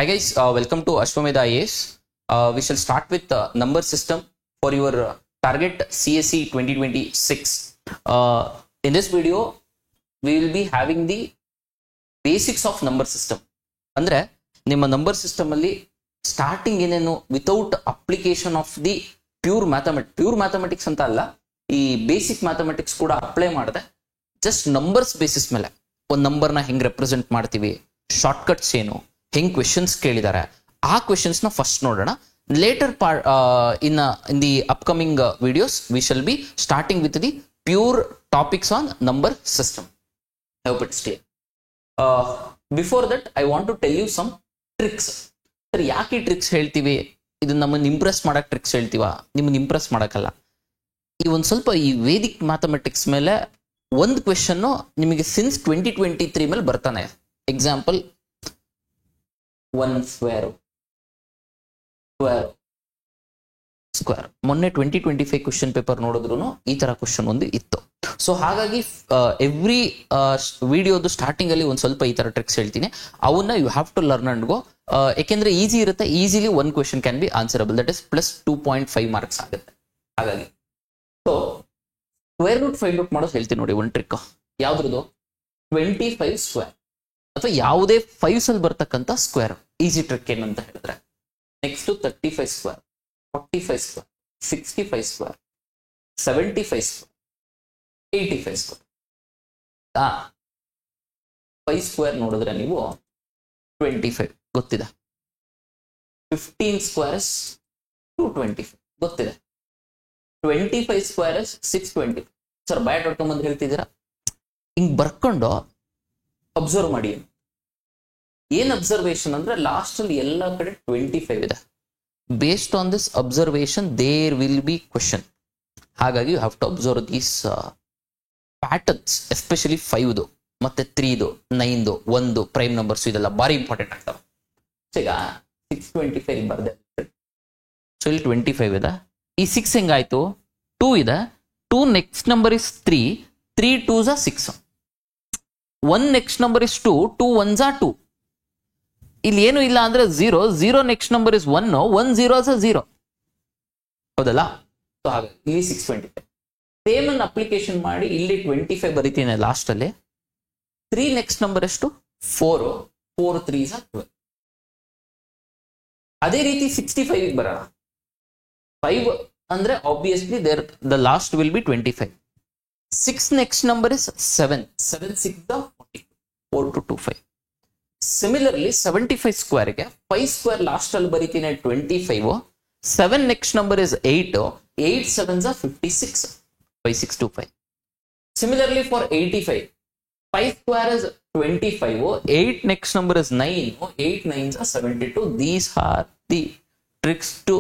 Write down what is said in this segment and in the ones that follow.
Hi guys, welcome to Ashwamedha IAS. We shall start with number system for your target CSE 2026. In this video, we will be having the basics of number system. Andre, ನಿಮ್ಮ number system ಅಲ್ಲಿ starting ಏನೇನು without application of the pure mathematics ಅಂತ ಅಲ್ಲ, ಈ basic mathematics ಕೂಡ apply ಮಾಡದೆ just numbers basis ಮೇಲೆ ಒಂದು ನಂಬರ್ನ ಹೆಂಗ್ ರೆಪ್ರೆಸೆಂಟ್ ಮಾಡ್ತೀವಿ, ಶಾರ್ಟ್ಕಟ್ಸ್ ಏನು, ಹೆಂಗ್ ಕ್ವೆಶನ್ಸ್ ಕೇಳಿದ್ದಾರೆ, ಆ ಕ್ವೆಶನ್ಸ್ ನ ಫಸ್ಟ್ ನೋಡೋಣ. Later in the upcoming videos we shall be starting with the pure topics on number system. I hope it's clear. Before that I want to tell you some tricks. Sir, ಯಾಕೆ ಈ tricks ಹೇಳ್ತೀವಿ? ಇದು ನಮ್ಮನ್ನು Impress ಮಾಡಕ್ tricks ಹೇಳ್ತೀವ, ನಿಮ್ಮನ್ನ Impress ಮಾಡಕ್ಕಲ್ಲ. ಈ ಒಂದು ಸ್ವಲ್ಪ ಈ ವೇದಿಕ್ ಮ್ಯಾಥಮೆಟಿಕ್ಸ್ ಮೇಲೆ ಒಂದು ಕ್ವೆಶನ್ ನಿಮಗೆ ಸಿನ್ಸ್ 2023 ಮೇಲೆ ಬರ್ತಾನೆ. Example, 1 square. ಮೊನ್ನೆ 2025 ಕ್ವೆಶನ್ ಪೇಪರ್ ನೋಡಿದ್ರು ಈ ತರ ಕ್ವೆಶನ್ ಒಂದು ಇತ್ತು. ಸೊ ಹಾಗಾಗಿ ಎವ್ರಿ ವಿಡಿಯೋದು ಸ್ಟಾರ್ಟಿಂಗ್ ಅಲ್ಲಿ ಒಂದ್ ಸ್ವಲ್ಪ ಈ ತರ ಟ್ರಿಕ್ಸ್ ಹೇಳ್ತೀನಿ. ಅವನ್ನ you have to learn and go. ಯಾಕೆಂದ್ರೆ ಈಸಿ ಇರುತ್ತೆ, easily one question can be answerable. That is plus 2.5 marks ಆಗುತ್ತೆ. ಹಾಗಾಗಿ so square root find out ಮಾಡೋದು ಹೇಳ್ತೀನಿ ನೋಡಿ. ಒಂದು ಟ್ರಿಕ್ ಯಾವ್ದ್ರದ್ದು? 25 ಸ್ಕ್ವೇರ್ ಅಥವಾ ಯಾವುದೇ 5s ಅಲ್ಲಿ ಬರ್ತಕ್ಕಂಥ ಸ್ಕ್ವೇರ್. ಈಸಿ ಟ್ರಿಕ್ ಏನಂತ ಹೇಳಿದ್ರೆ, next 35 square, 45 square, 65 square, 75 square, 85 square. 5 square ನೋಡಿದ್ರೆ ನೀವು 25 ಗೊತ್ತಿದೆ. 15 ಸ್ಕ್ವೇರ್ಸ್ 225 ಗೊತ್ತಿದೆ. 25 ಸ್ಕ್ವೇರ್ಸ್ 620. ಸರ್, ಬಯಾಟ್ ಹೊಡ್ಕೊಂಡ್ಬಂದು ಹೇಳ್ತಿದ್ದೀರಾ? ಹಿಂಗ್ ಬರ್ಕೊಂಡು ಅಬ್ಸರ್ವ್ ಮಾಡಿ. ಏನ್ ಅಬ್ಸರ್ವೇಷನ್ ಅಂದ್ರೆ, ಲಾಸ್ಟ್ ಅಲ್ಲಿ ಎಲ್ಲ ಕಡೆ 25 ಇದೆ. Based on this observation there will be question. ಹಾಗಾಗಿ you have to observe these patterns, especially 5ದು ಮತ್ತೆ 3ದು 9ದು 1 ಪ್ರೈಮ್ ನಂಬರ್ಸ್, ಇದೆಲ್ಲ ಬಾರಿ ಇಂಪಾರ್ಟೆಂಟ್ ಆಗ್ತವೆ. ಈಗ 625 ಬರ್ದೆ. ಸೊ ಇಲ್ಲಿ 25 ಇದೆ. ಈ 6 ಹೆಂಗಾಯ್ತು? 2 ಇದೆ. 2 next number is 3. 3 2s are 6. 1 next number is 2. 2 1s are 2. ಇಲ್ಲಿ ಏನು ಇಲ್ಲ ಅಂದ್ರೆ 0. 0 next number is 1. 1 0s are 0. ಹೌದಲ್ಲ? ಸೊ ಹಾಗಾಗಿ ಇಲ್ಲಿ 625. ಸೇಮ್ ಅನ್ನು ಅಪ್ಲಿಕೇಶನ್ ಮಾಡಿ ಇಲ್ಲಿ 25 ಬರೀತೀನಿ ಲಾಸ್ಟ್ ಅಲ್ಲಿ. 3 ನೆಕ್ಸ್ಟ್ ನಂಬರ್ ಎಷ್ಟು? 4. 4 3s are 12. ಅದೇ ರೀತಿ 65 ಬರೋಣ. 5 ಅಂದ್ರೆ obviously the last will be 25. 6 next number is 7. 7 6 40. 4 2 2 5. Similarly 75 ಸ್ಕ್ವೇರ್ಗೆ 5 ಸ್ಕ್ವೇರ್ ಲಾಸ್ಟ್ ಅಲ್ಲಿ ಬರೀತೀನಿ 25. 7 next number is 8. 8 7s are 56. 5 6 2 5. Similarly for 85, 5 square is 25. 8 next number is 9. 8 9s are 72. These are the tricks to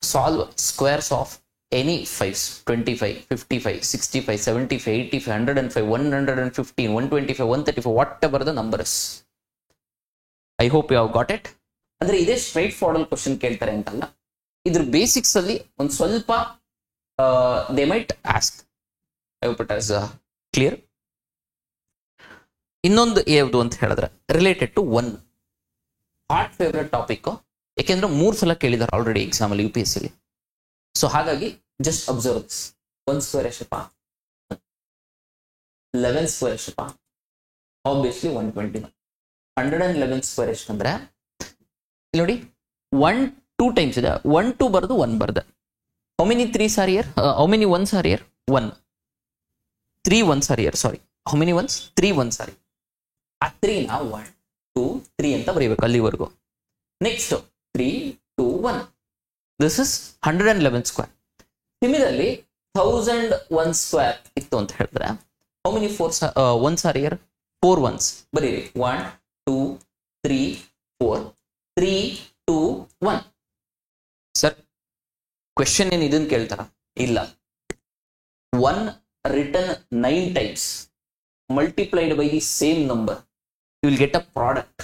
solve squares of any 5s. 25, 55, 65, 75, 85, 105, 115, 125, 135, whatever the number is. I hope you have got it. ಅಂದ್ರೆ ಇದೇ straight forward question ಕೇಳ್ತಾರೆ ಅಂತಲ್ಲ, ಇದ್ರ basics ಅಲ್ಲಿ ಒಂದು ಸ್ವಲ್ಪ they might ask. I hope it is clear. ಇನ್ನೊಂದು ಯಾವುದು ಅಂತ ಹೇಳಿದ್ರೆ related to 1 hot favourite topic. ಯಾಕೆಂದ್ರೆ 3 ಸಲ ಕೇಳಿದಾರೆ ಆಲ್ರೆಡಿ ಎಕ್ಸಾಮ್ ಅಲ್ಲಿ UPSC ಅಲ್ಲಿ. ಸೊ ಹಾಗಾಗಿ ಜಸ್ಟ್ ಅಬ್ಸರ್ವ್ ದಿಸ್. 1 ಸ್ಕ್ವೇರ್ ಎಷ್ಟಪ್ಪ? 11 ಸ್ಕ್ವೇರ್ ಎಷ್ಟಪ್ಪ? ಆಬ್ವಿಯಸ್ಲಿ 121. 111 ಸ್ಕ್ವೇರ್ ಎಷ್ಟಂದ್ರೆ ಇಲ್ಲಿ ನೋಡಿ, 1 2 ಟೈಮ್ಸ್ ಇದೆ. 1 2 ಬರ್ದು 1 ಬರ್ದೆ. How many 3s are here? How many 1s are here? 1. 3 1s are here. Sorry. How many 1s? 3 1s are here. ಆ 3 ನ 1 2 3 ಅಂತ ಬರೀಬೇಕು ಅಲ್ಲಿವರೆಗೂ. Next 3 2 1. This is 111 square. Similarly 1001 square ಇತ್ತು ಅಂತ ಹೇಳಿದ್ರೆ how many 1s are here? 4 1s. ಬರೀರಿ 1 2 3 4 3 2 1. Sir, question ಏನು ಇದನ್ನ ಕೇಳ್ತಾರ? ಇಲ್ಲ. 1 return 9 times multiplied by the same number, you will get a product.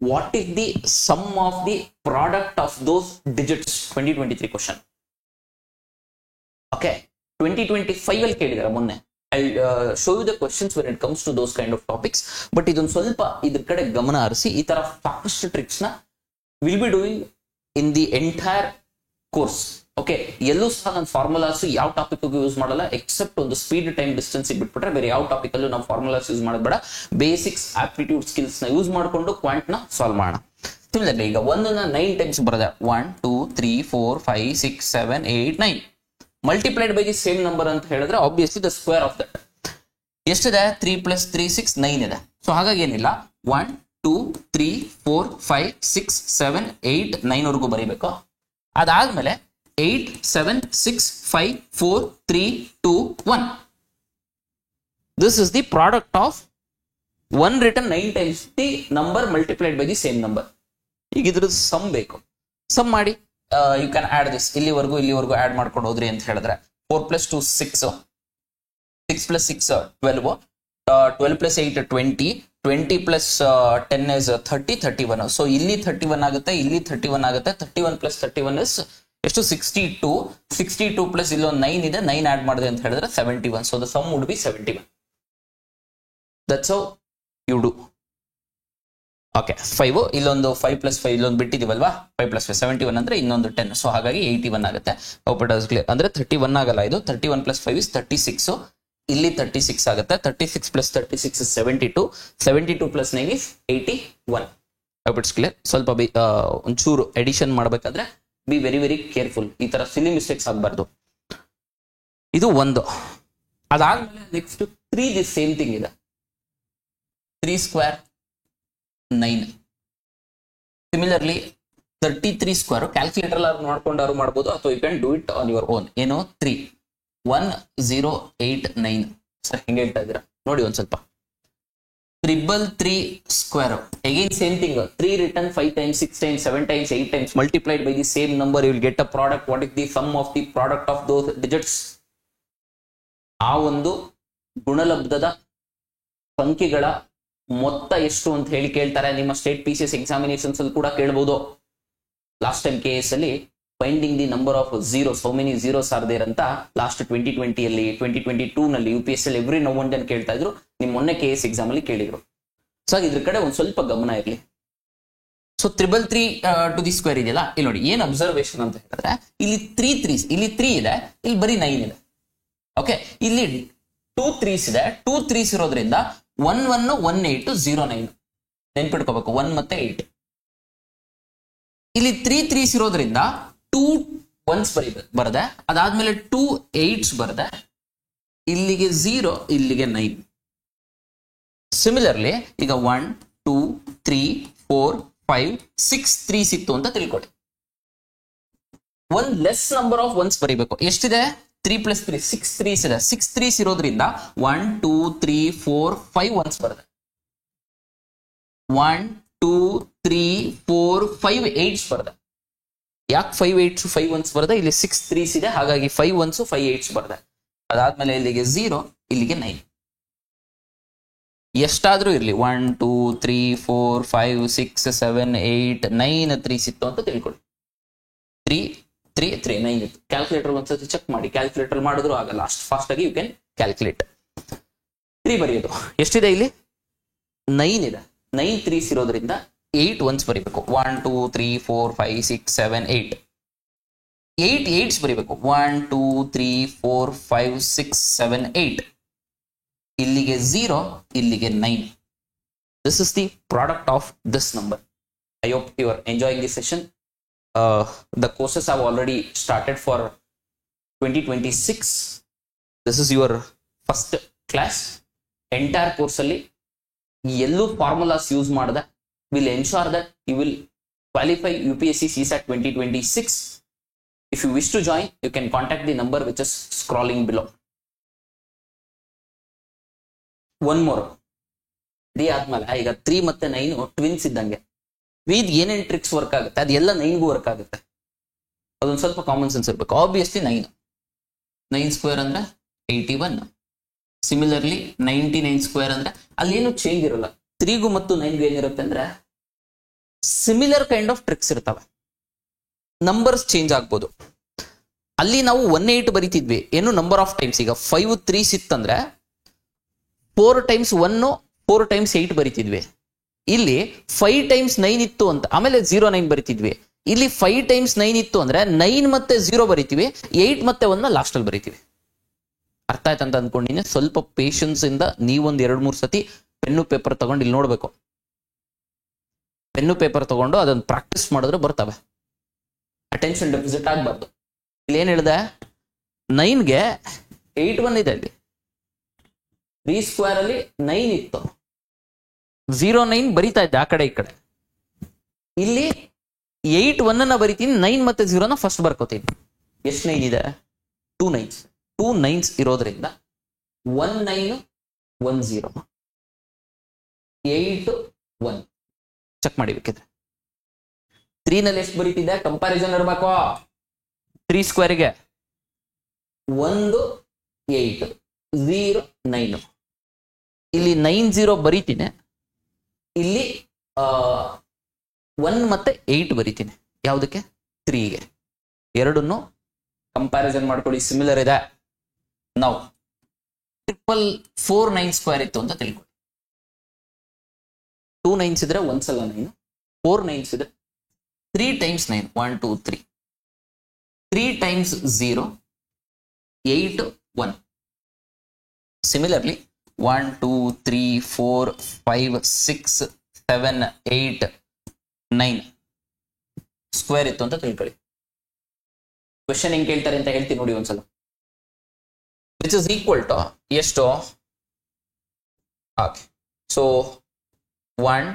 What is the sum of the product of those digits? 2023 question. Okay, 2025 ಅಲ್ಲಿ ಕೇಳಿದಾರೆ ಮೊನ್ನೆ. I show you the questions when it comes to those kind of topics. But ಇದೊಂದು ಸ್ವಲ್ಪ ಇದ್ರ ಕಡೆ ಗಮನ ಹರಿಸಿ. ಈ ತರ ಫಾಸ್ಟ್ ಟ್ರಿಕ್ಸ್ ನ will be doing in the entire course. Okay, ಎಲ್ಲೂ ಸಹ ನಾನು ಫಾರ್ಮುಲಾಸ್ ಯಾವ ಟಾಪಿಕ್ ಯೂಸ್ ಮಾಡಲ್ಲ ಎಕ್ಸೆಪ್ಟ್ ಒಂದು ಸ್ಪೀಡ್ ಟೈಮ್ ಡಿಸ್ಟೆನ್ಸ್ ಬಿಟ್ಬಿಟ್ರೆ ಬೇರೆ ಯಾವ ಟಾಪಿಕ್ ಅಲ್ಲೂ ನಾವು ಫಾರ್ಮುಲಾಸ್ ಯೂಸ್ ಮಾಡಬೇಡ. ಬೇಸಿಕ್ಸ್ ಆಪ್ಟಿಟ್ಯೂಡ್ ಸ್ಕಿಲ್ಸ್ ನ ಯೂಸ್ ಮಾಡಿಕೊಂಡು ಕ್ವಾಂಟ್ ನ ಸಾಲ್ವ್ ಮಾಡೋಣ. ಸಿಮಿಲರ್ಲಿ ಈಗ 1 9 ಟೈಮ್ಸ್ ಬರದೆ 1 2 3 4 5 6 7 8 9 multiplied by the same number ಅಂತ ಹೇಳಿದ್ರೆ obviously the square of that ಎಷ್ಟಿದೆ? 3 + 3 6 9 ಇದೆ. ಸೊ ಹಾಗಾಗಿ ಏನಿಲ್ಲ 1 2 3 4 5 6 7 8 9 ವರೆಗೂ ಬರೀಬೇಕು. ಅದಾದ್ಮೇಲೆ 8 7 6 5 4 3 2 1. This is the product of 1 written 9 times the number multiplied by the same number. ಈಗ ಇದ್ರದ್ದು ಸಮ್ ಬೇಕು. ಸಮ್ ಮಾಡಿ ಯು ಕ್ಯಾನ್ ಆಡ್ ದಿಸ್. ಇಲ್ಲಿವರೆಗೂ ಆಡ್ ಮಾಡ್ಕೊಂಡು ಹೋದ್ರಿ ಅಂತ ಹೇಳಿದ್ರೆ 4 + 2 6 6 + 6 12 12 + 8 20 20 + 10 is 30 31. ಸೊ ಇಲ್ಲಿ 31 ಆಗುತ್ತೆ, ಇಲ್ಲಿ 31 ಆಗುತ್ತೆ. 31 + 31 is ಎಷ್ಟು? 62. 62 ಪ್ಲಸ್ ಇಲ್ಲೊಂದು 9 ಇದೆ, 9 ಆಡ್ ಮಾಡಿದೆ ಅಂತ ಹೇಳಿದ್ರೆ 71. So the sum would be 71. That's how you do. Okay, 5 ಇಲ್ಲೊಂದು 5 + 5 ಇಲ್ಲೊಂದು ಬಿಟ್ಟಿದೀವಲ್ವಾ, 5 + 5 71 ಅಂದ್ರೆ ಇನ್ನೊಂದು 10. ಸೊ ಹಾಗಾಗಿ 81 ಆಗುತ್ತೆ. ಕ್ಲಿಯರ್ ಅಂದ್ರೆ 31 ಆಗಲ್ಲ, ಇದು 31 + 5 is 36. ಇಲ್ಲಿ 36 ಆಗುತ್ತೆ. 36 + 36 is 72. 72 + 9 is 81. It's clear. ಸ್ವಲ್ಪ ಒಂಚೂರು ಎಡಿಷನ್ ಮಾಡ್ಬೇಕಾದ್ರೆ ಬಿ ವೆರಿ ವೆರಿ ಕೇರ್ಫುಲ್. ಈ ತರ ಸಿಲಿ ಮಿಸ್ಟೇಕ್ಸ್ ಆಗಬಾರ್ದು. ಇದು ಒಂದು. ಅದಾದ್ಮೇಲೆ ನೆಕ್ಸ್ಟ್ 3 ದಿ ಸೇಮ್ ಥಿಂಗ್ ಇದೆ. 3 ಸ್ಕ್ವೇರ್ 9. ಸಿಮಿಲರ್ಲಿ 33 ಸ್ಕ್ವೇರ್ ಕ್ಯಾಲ್ಕುಲೇಟರ್ ನೋಡ್ಕೊಂಡಾರು ಮಾಡ್ಬೋದು, ಅಥವಾ you can do it on your own. ಏನು 3 1089 ಸರ್ ಹೆಂಗೆ ಹೇಳ್ತಾ ಇದ್ದೀರಾ ನೋಡಿ ಒಂದ್ ಸ್ವಲ್ಪ. 333 square again same thing. 3 written 5 times 6 times 7 times 8 times multiplied by the same number, you will get a product. What is the sum of the product of those digits? ಆ ಒಂದು ಗುಣಲಬ್ಧದ ಸಂಖ್ಯೆಗಳ ಮೊತ್ತ ಎಷ್ಟು ಅಂತ ಹೇಳಿ ಕೇಳ್ತಾರೆ. ನಿಮ್ಮ ಸ್ಟೇಟ್ PCS ಎಕ್ಸಾಮಿನೇಷನ್ಸ್ ಅಲ್ಲಿ ಕೂಡ ಕೇಳಬಹುದು. ಲಾಸ್ಟ್ ಟೈಮ್ KS ಅಲ್ಲಿ finding the number of zeros, how many zeros are there ಅಂತ ಲಾಸ್ಟ್ 2020 ಅಲ್ಲಿ 2022 ನಲ್ಲಿ UPSC ಅಲ್ಲಿ ಎವ್ರಿ ನೌ ಅಂಡ್ ದೆನ್ ಕೇಳ್ತಾ ಇದ್ರು. ನಿಮ್ ಮೊನ್ನೆ KS ಎಕ್ಸಾಮ್ ಅಲ್ಲಿ ಕೇಳಿದ್ರು. ಸೊ ಇದ್ರ ಕಡೆ ಒಂದ್ ಸ್ವಲ್ಪ ಗಮನ ಇರಲಿ. ಸೊ 333 ಟು ದಿ ಸ್ಕ್ವೇರ್ ಇದೆಯಲ್ಲ, ಇಲ್ಲಿ ನೋಡಿ ಏನ್ ಅಬ್ಸರ್ವೇಷನ್ ಅಂತ ಹೇಳಿದ್ರೆ ಇಲ್ಲಿ 3 ಇದೆ, ಇಲ್ಲಿ ಬರೀ 9 ಇದೆ. ಓಕೆ, ಇಲ್ಲಿ 2 3s ಇದೆ. 2 3s ಇರೋದ್ರಿಂದ 1 1 1 8 0 9 ನೆನ್ಪಿಟ್ಕೋಬೇಕು. 1 ಮತ್ತೆ 8. ಇಲ್ಲಿ 3 3s ಇರೋದ್ರಿಂದ 2 1s ಬರದೆ, ಅದಾದ್ಮೇಲೆ 2 8s ಬರದೆ, ಇಲ್ಲಿಗೆ 0, ಇಲ್ಲಿಗೆ 9. ಸಿಮಿಲರ್ಲಿ ಈಗ 1 2 3 4 5 6 3s ಇತ್ತು ಅಂತ ತಿಳ್ಕೊಳ್ಳಿ. ಒಂದ್ ಲೆಸ್ ನಂಬರ್ ಆಫ್ ಒನ್ಸ್ ಬರೀಬೇಕು. ಎಷ್ಟಿದೆ? 3 + 3 6 3s ಇದೆ. 6 3s ಇರೋದ್ರಿಂದ 1 2 3 4 5 ಒನ್ಸ್ ಬರುತ್ತೆ. 1 2 3 4 5 8s ಬರುತ್ತೆ. ಯಾಕೆ 5 8s 5 ಒನ್ಸ್ ಬರುತ್ತೆ? ಇಲ್ಲಿ 6 3s ಇದೆ, ಹಾಗಾಗಿ 5 ಒನ್ಸ್ 5 8s ಬರುತ್ತೆ. ಅದಾದ್ಮೇಲೆ ಇಲ್ಲಿಗೆ 0, ಇಲ್ಲಿಗೆ 9. ಎಷ್ಟಾದ್ರೂ ಇರ್ಲಿ 1 2 3 4 5 6 7 8 9 3s ಇತ್ತು ಅಂತ ತಿಳ್ಕೊಳ್ಳಿ. 3 3 3 9 ಇತ್ತು. ಕ್ಯಾಲ್ಕುಲೇಟರ್ ಒಂದ್ಸತಿ ಚೆಕ್ ಮಾಡಿ. ಕ್ಯಾಲ್ಕುಲೇಟರ್ ಮಾಡಿದ್ರು ಆಗಲ್ಲ, ಅಷ್ಟು ಫಾಸ್ಟ್ ಆಗಿ ಯು ಕ್ಯಾನ್ ಕ್ಯಾಲ್ಕುಲೇಟ್. 3 ಬರೆಯೋದು. ಎಷ್ಟಿದೆ? ಇಲ್ಲಿ 9 ಇದೆ. 9 3s ಇರೋದ್ರಿಂದ 8 ಒನ್ಸ್ ಬರೀಬೇಕು. 1 2 3 4 5 6 7 8 8 8s ಬರೀಬೇಕು. 1 2 3 4 5 6 7 8 ಇಲ್ಲಿಗೆ 0, ಇಲ್ಲಿಗೆ 9. This is the product of this number. I hope you are enjoying this session. The courses have already started for 2026. This is your first class. Entire course ಅಲ್ಲಿ ಎಲ್ಲೂ ಫಾರ್ಮುಲಾಸ್ ಯೂಸ್ ಮಾಡದೆ will ensure that you will qualify UPSC CSAT 2026. If you wish to join, you can contact the number which is scrolling below. One more. 3 ಆದ್ಮೇಲೆ ಈಗ 3 ಮತ್ತೆ 9 twins ಇದ್ದಂಗೆ. ವಿದ್ ಏನೇನ್ tricks work ಆಗುತ್ತೆ ಅದೆಲ್ಲ 9ಗೂ ವರ್ಕ್ ಆಗುತ್ತೆ. ಅದೊಂದು ಸ್ವಲ್ಪ ಕಾಮನ್ ಸೆನ್ಸ್ ಇರ್ಬೇಕು. ಆಬ್ವಿಯಸ್ಲಿ 9 ಸ್ಕ್ವೇರ್ ಅಂದ್ರೆ 81. ಸಿಮಿಲರ್ಲಿ 99 ಸ್ಕ್ವೇರ್ ಅಂದ್ರೆ ಅಲ್ಲೇನು ಚೇಂಜ್ ಇರಲ್ಲ. 3ಗೂ ಮತ್ತು 9ಗೂ ಏನಿರುತ್ತೆ ಅಂದ್ರೆ ಸಿಮಿಲರ್ ಕೈಂಡ್ ಆಫ್ ಟ್ರಿಕ್ಸ್ ಇರ್ತವೆ. ನಂಬರ್ಸ್ ಚೇಂಜ್ ಆಗ್ಬೋದು. ಅಲ್ಲಿ ನಾವು 18 ಬರಿತಿದ್ವಿ, ಏನು ನಂಬರ್ ಆಫ್ ಟೈಮ್ಸ್. ಈಗ 5 3s ಇತ್ತಂದ್ರೆ 4 times 1 4 times 8 ಬರಿತಿದ್ವಿ. ಇಲ್ಲಿ 5 times 9 ಇತ್ತು ಅಂತ, ಆಮೇಲೆ 09 ಬರಿತಿದ್ವಿ. ಇಲ್ಲಿ 5 times 9 ಇತ್ತು ಅಂದ್ರೆ 9 ಮತ್ತೆ 0 ಬರಿತೀವಿ, 8 ಮತ್ತೆ 1 ಲಾಸ್ಟ್ ಅಲ್ಲಿ ಬರಿತೀವಿ. ಅರ್ಥ ಆಯ್ತಂತ ಅಂದ್ಕೊಂಡಿನಿ. ಸ್ವಲ್ಪ ಪೇಷನ್ಸ್ ಇಂದ ನೀವೊಂದ್ 2-3 ಸತಿ ಪೆನ್ನು ಪೇಪರ್ ತಗೊಂಡು ಇಲ್ಲಿ ನೋಡ್ಬೇಕು. ಪೆನ್ನು ಪೇಪರ್ ತಗೊಂಡು ಅದನ್ನ ಪ್ರಾಕ್ಟೀಸ್ ಮಾಡಿದ್ರೆ ಬರ್ತವೆ. ಅಟೆನ್ಷನ್ ಡೆಫಿಸಿಟ್ ಆಗ್ಬಾರ್ದು. ಇಲ್ಲಿ ಏನ್ ಹೇಳಿದೆ, 9ಗೆ 8 1 ಇದೆ. ಅಲ್ಲಿ 3 ಸ್ಕ್ವೇರ್ ಅಲ್ಲಿ 9 ಇತ್ತು, 09 ಬರಿತಾ ಇದ್ದೆ ಆ ಕಡೆ ಈ ಕಡೆ. ಇಲ್ಲಿ 8 1 ಬರಿತೀನಿ, 9 ಮತ್ತೆ 0 ಫಸ್ಟ್ ಬರ್ಕೋತೀನಿ. ಎಷ್ಟು 9 ಇದೆ? 2 9s. 2 9s ಇರೋದ್ರಿಂದ 1 9 1 0 8 1 ಚೆಕ್ ಮಾಡಿ ಬೇಕಿದ್ರೆ. 3 ನಲ್ಲಿ ಎಷ್ಟು ಬರೀತಿದ್ದೆ? ಕಂಪ್ಯಾರಿಸನ್ ಇರಬೇಕು. 3 ಸ್ಕ್ವೇರ್ಗೆ 1 8 0 9. ಇಲ್ಲಿ 9 0 ಬರೀತೀನಿ, ಇಲ್ಲಿ 1 ಮತ್ತೆ 8 ಬರೀತೀನಿ. ಯಾವುದಕ್ಕೆ? 3ಗೆ. ಎರಡನ್ನು ಕಂಪ್ಯಾರಿಸನ್ ಮಾಡ್ಕೊಳ್ಳಿ, ಸಿಮಿಲರ್ ಇದೆ. ನಾವು 449 ಸ್ಕ್ವೇರ್ ಇತ್ತು ಅಂತ ತಿಳ್ಕೊಳ್ಳಿ. 2 9s ಇದ್ರೆ ಒಂದ್ಸಲ 9, 4 9s ಇದ್ರೆ 3 times 9 1 2 3, 3 times 0 8 1. Similarly 1 2 3 4 5 6 7 8 9 ಸ್ಕ್ವೇರ್ ಇತ್ತು ಅಂತ ತಿಳ್ಕೊಳ್ಳಿ. ಕ್ವೆಶ್ಚನ್ ಹೆಂಗ್ ಕೇಳ್ತಾರೆ ಅಂತ ಹೇಳ್ತೀನಿ ನೋಡಿ ಒಂದ್ಸಲ. ವಿಚ್ ಇಸ್ ಈಕ್ವಲ್ ಟು ಎಷ್ಟು? ಓಕೆ, ಸೊ 1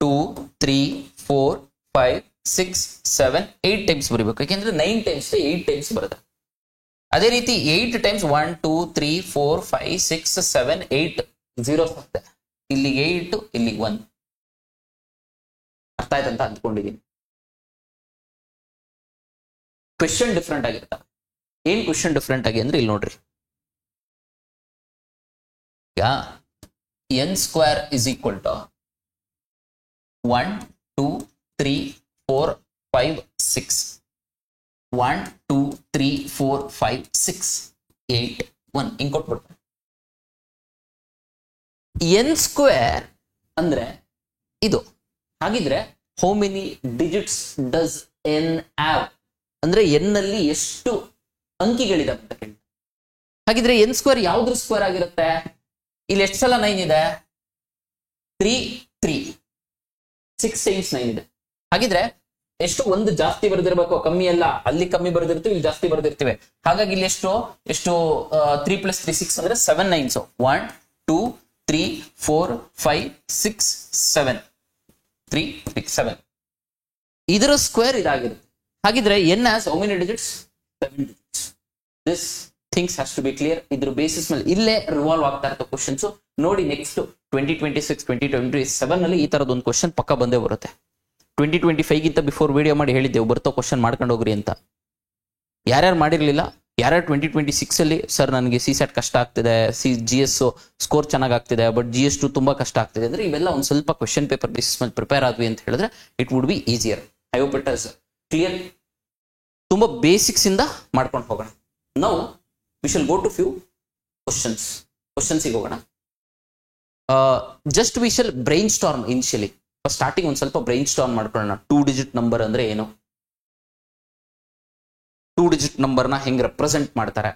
2 3 4 5 6 7 8 ಟೈಮ್ಸ್ ಬರೀಬೇಕು. ಯಾಕೆಂದ್ರೆ 9 ಟೈಮ್ಸ್ 8 ಟೈಮ್ಸ್ ಬರುತ್ತೆ. ಅದೇ ರೀತಿ 8 ಟೈಮ್ಸ್ 1 2 3 4 5 6 7 8 0 ಬರುತ್ತೆ. ಇಲ್ಲಿ 8 ಇಲ್ಲಿ 1. ಅರ್ಥ ಆಯ್ತಂತ ಅಂದ್ಕೊಂಡಿದ್ದೀನಿ. ಕ್ವೆಶ್ಚನ್ ಡಿಫ್ರೆಂಟ್ ಆಗಿರ್ತಾವೆ. ಏನ್ ಕ್ವೆಶ್ಚನ್ ಡಿಫ್ರೆಂಟ್ ಆಗಿ ಅಂದ್ರೆ ಇಲ್ಲಿ ನೋಡ್ರಿ, n square is equal to 1 2 3 4 5 6 1 2 3 4 5 6 8 1 ಹಿಂಗ್ ಕೊಟ್ಬಿಡ್ತಾರೆ. n ಸ್ಕ್ವೇರ್ ಅಂದ್ರೆ ಇದು. ಹಾಗಿದ್ರೆ how many digits does n have ಅಂದ್ರೆ n ನಲ್ಲಿ ಎಷ್ಟು ಅಂಕಿಗಳಿದಾವೆ ಅಂತ ಕೇಳಿ. ಹಾಗಿದ್ರೆ n ಸ್ಕ್ವೇರ್ ಯಾವ್ದ್ರ ಸ್ಕ್ವೇರ್ ಆಗಿರುತ್ತೆ? ಇಲ್ಲಿ ಎಷ್ಟು ಸಲ 9 ಇದೆ? 3 3 6 times 9 ಇದೆ. ಹಾಗಿದ್ರೆ ಎಷ್ಟು? ಒಂದು ಜಾಸ್ತಿ ಬರೆದಿರ್ಬೇಕು, ಕಮ್ಮಿ ಅಲ್ಲ. ಅಲ್ಲಿ ಕಮ್ಮಿ ಬರೆದಿರ್ತೀವಿ, ಇಲ್ಲಿ ಜಾಸ್ತಿ ಬರೆದಿರ್ತೀವಿ. ಹಾಗಾಗಿ ಇಲ್ಲಿ ಎಷ್ಟು 3 + 3 6 ಅಂದ್ರೆ 7 9s. 1 2 3 4 5 6 7 3 6 7 ಇದರ ಸ್ಕ್ವೇರ್ ಇದಾಗಿರುತ್ತೆ. ಹಾಗಿದ್ರೆ n has how many digits? 7 digits. This things has to be clear. ಇದ್ರ ಬೇಸಿಸ್ ಮೇಲೆ ಇಲ್ಲೇ ರಿವಾಲ್ವ್ ಆಗ್ತಾ ಇರೋ ಕ್ವಶನ್ಸ್ ನೋಡಿ. ನೆಕ್ಸ್ಟ್ 2026 2027 ನಲ್ಲಿ ಈ ತರದ ಒಂದು ಕ್ವಶನ್ ಪಕ್ಕ ಬಂದೇ ಬರುತ್ತೆ. 2025 ಗಿಂತ ಬಿಫೋರ್ ವಿಡಿಯೋ ಮಾಡಿ ಹೇಳಿದ್ದೆವು ಬರ್ತೋ ಕ್ವಶನ್ ಮಾಡ್ಕೊಂಡು ಹೋಗ್ರಿ ಅಂತ. ಯಾರ್ಯಾರು ಮಾಡಿರ್ಲಿಲ್ಲ, ಯಾರ್ಯಾರು 2026 ಅಲ್ಲಿ ಸರ್ ನನಗೆ CSAT ಕಷ್ಟ ಆಗ್ತಿದೆ, GS ಸ್ಕೋರ್ ಚೆನ್ನಾಗಿ ಆಗ್ತಿದೆ, ಬಟ್ GS2 ತುಂಬಾ ಕಷ್ಟ ಆಗ್ತಿದೆ ಅಂದ್ರೆ ಇವೆಲ್ಲ ಒಂದ್ ಸ್ವಲ್ಪ ಕ್ವಶನ್ ಪೇಪರ್ ಬೇಸಿಸ್ ಮೇಲೆ ಪ್ರಿಪೇರ್ ಆದ್ವಿ ಅಂತ ಹೇಳಿದ್ರೆ it would be easier. I hope it is clear. ತುಂಬಾ ಬೇಸಿಕ್ಸ್ ಇಂದ ಮಾಡ್ಕೊಂಡು ಹೋಗೋಣ. Now we shall go to few ಕ್ವಶನ್ಸಿಗೆ ಹೋಗೋಣ. Just we shall brainstorm initially. Starting ಒಂದ್ ಸ್ವಲ್ಪ ಬ್ರೈನ್ ಸ್ಟಾರ್ಮ್ ಮಾಡ್ಕೊಳ್ಳೋಣ. 2 ಡಿಜಿಟ್ ನಂಬರ್ ಅಂದ್ರೆ ಏನು, 2 ಡಿಜಿಟ್ ನಂಬರ್ನ ಹೆಂಗ್ ರೆಪ್ರೆಸೆಂಟ್ ಮಾಡ್ತಾರೆ,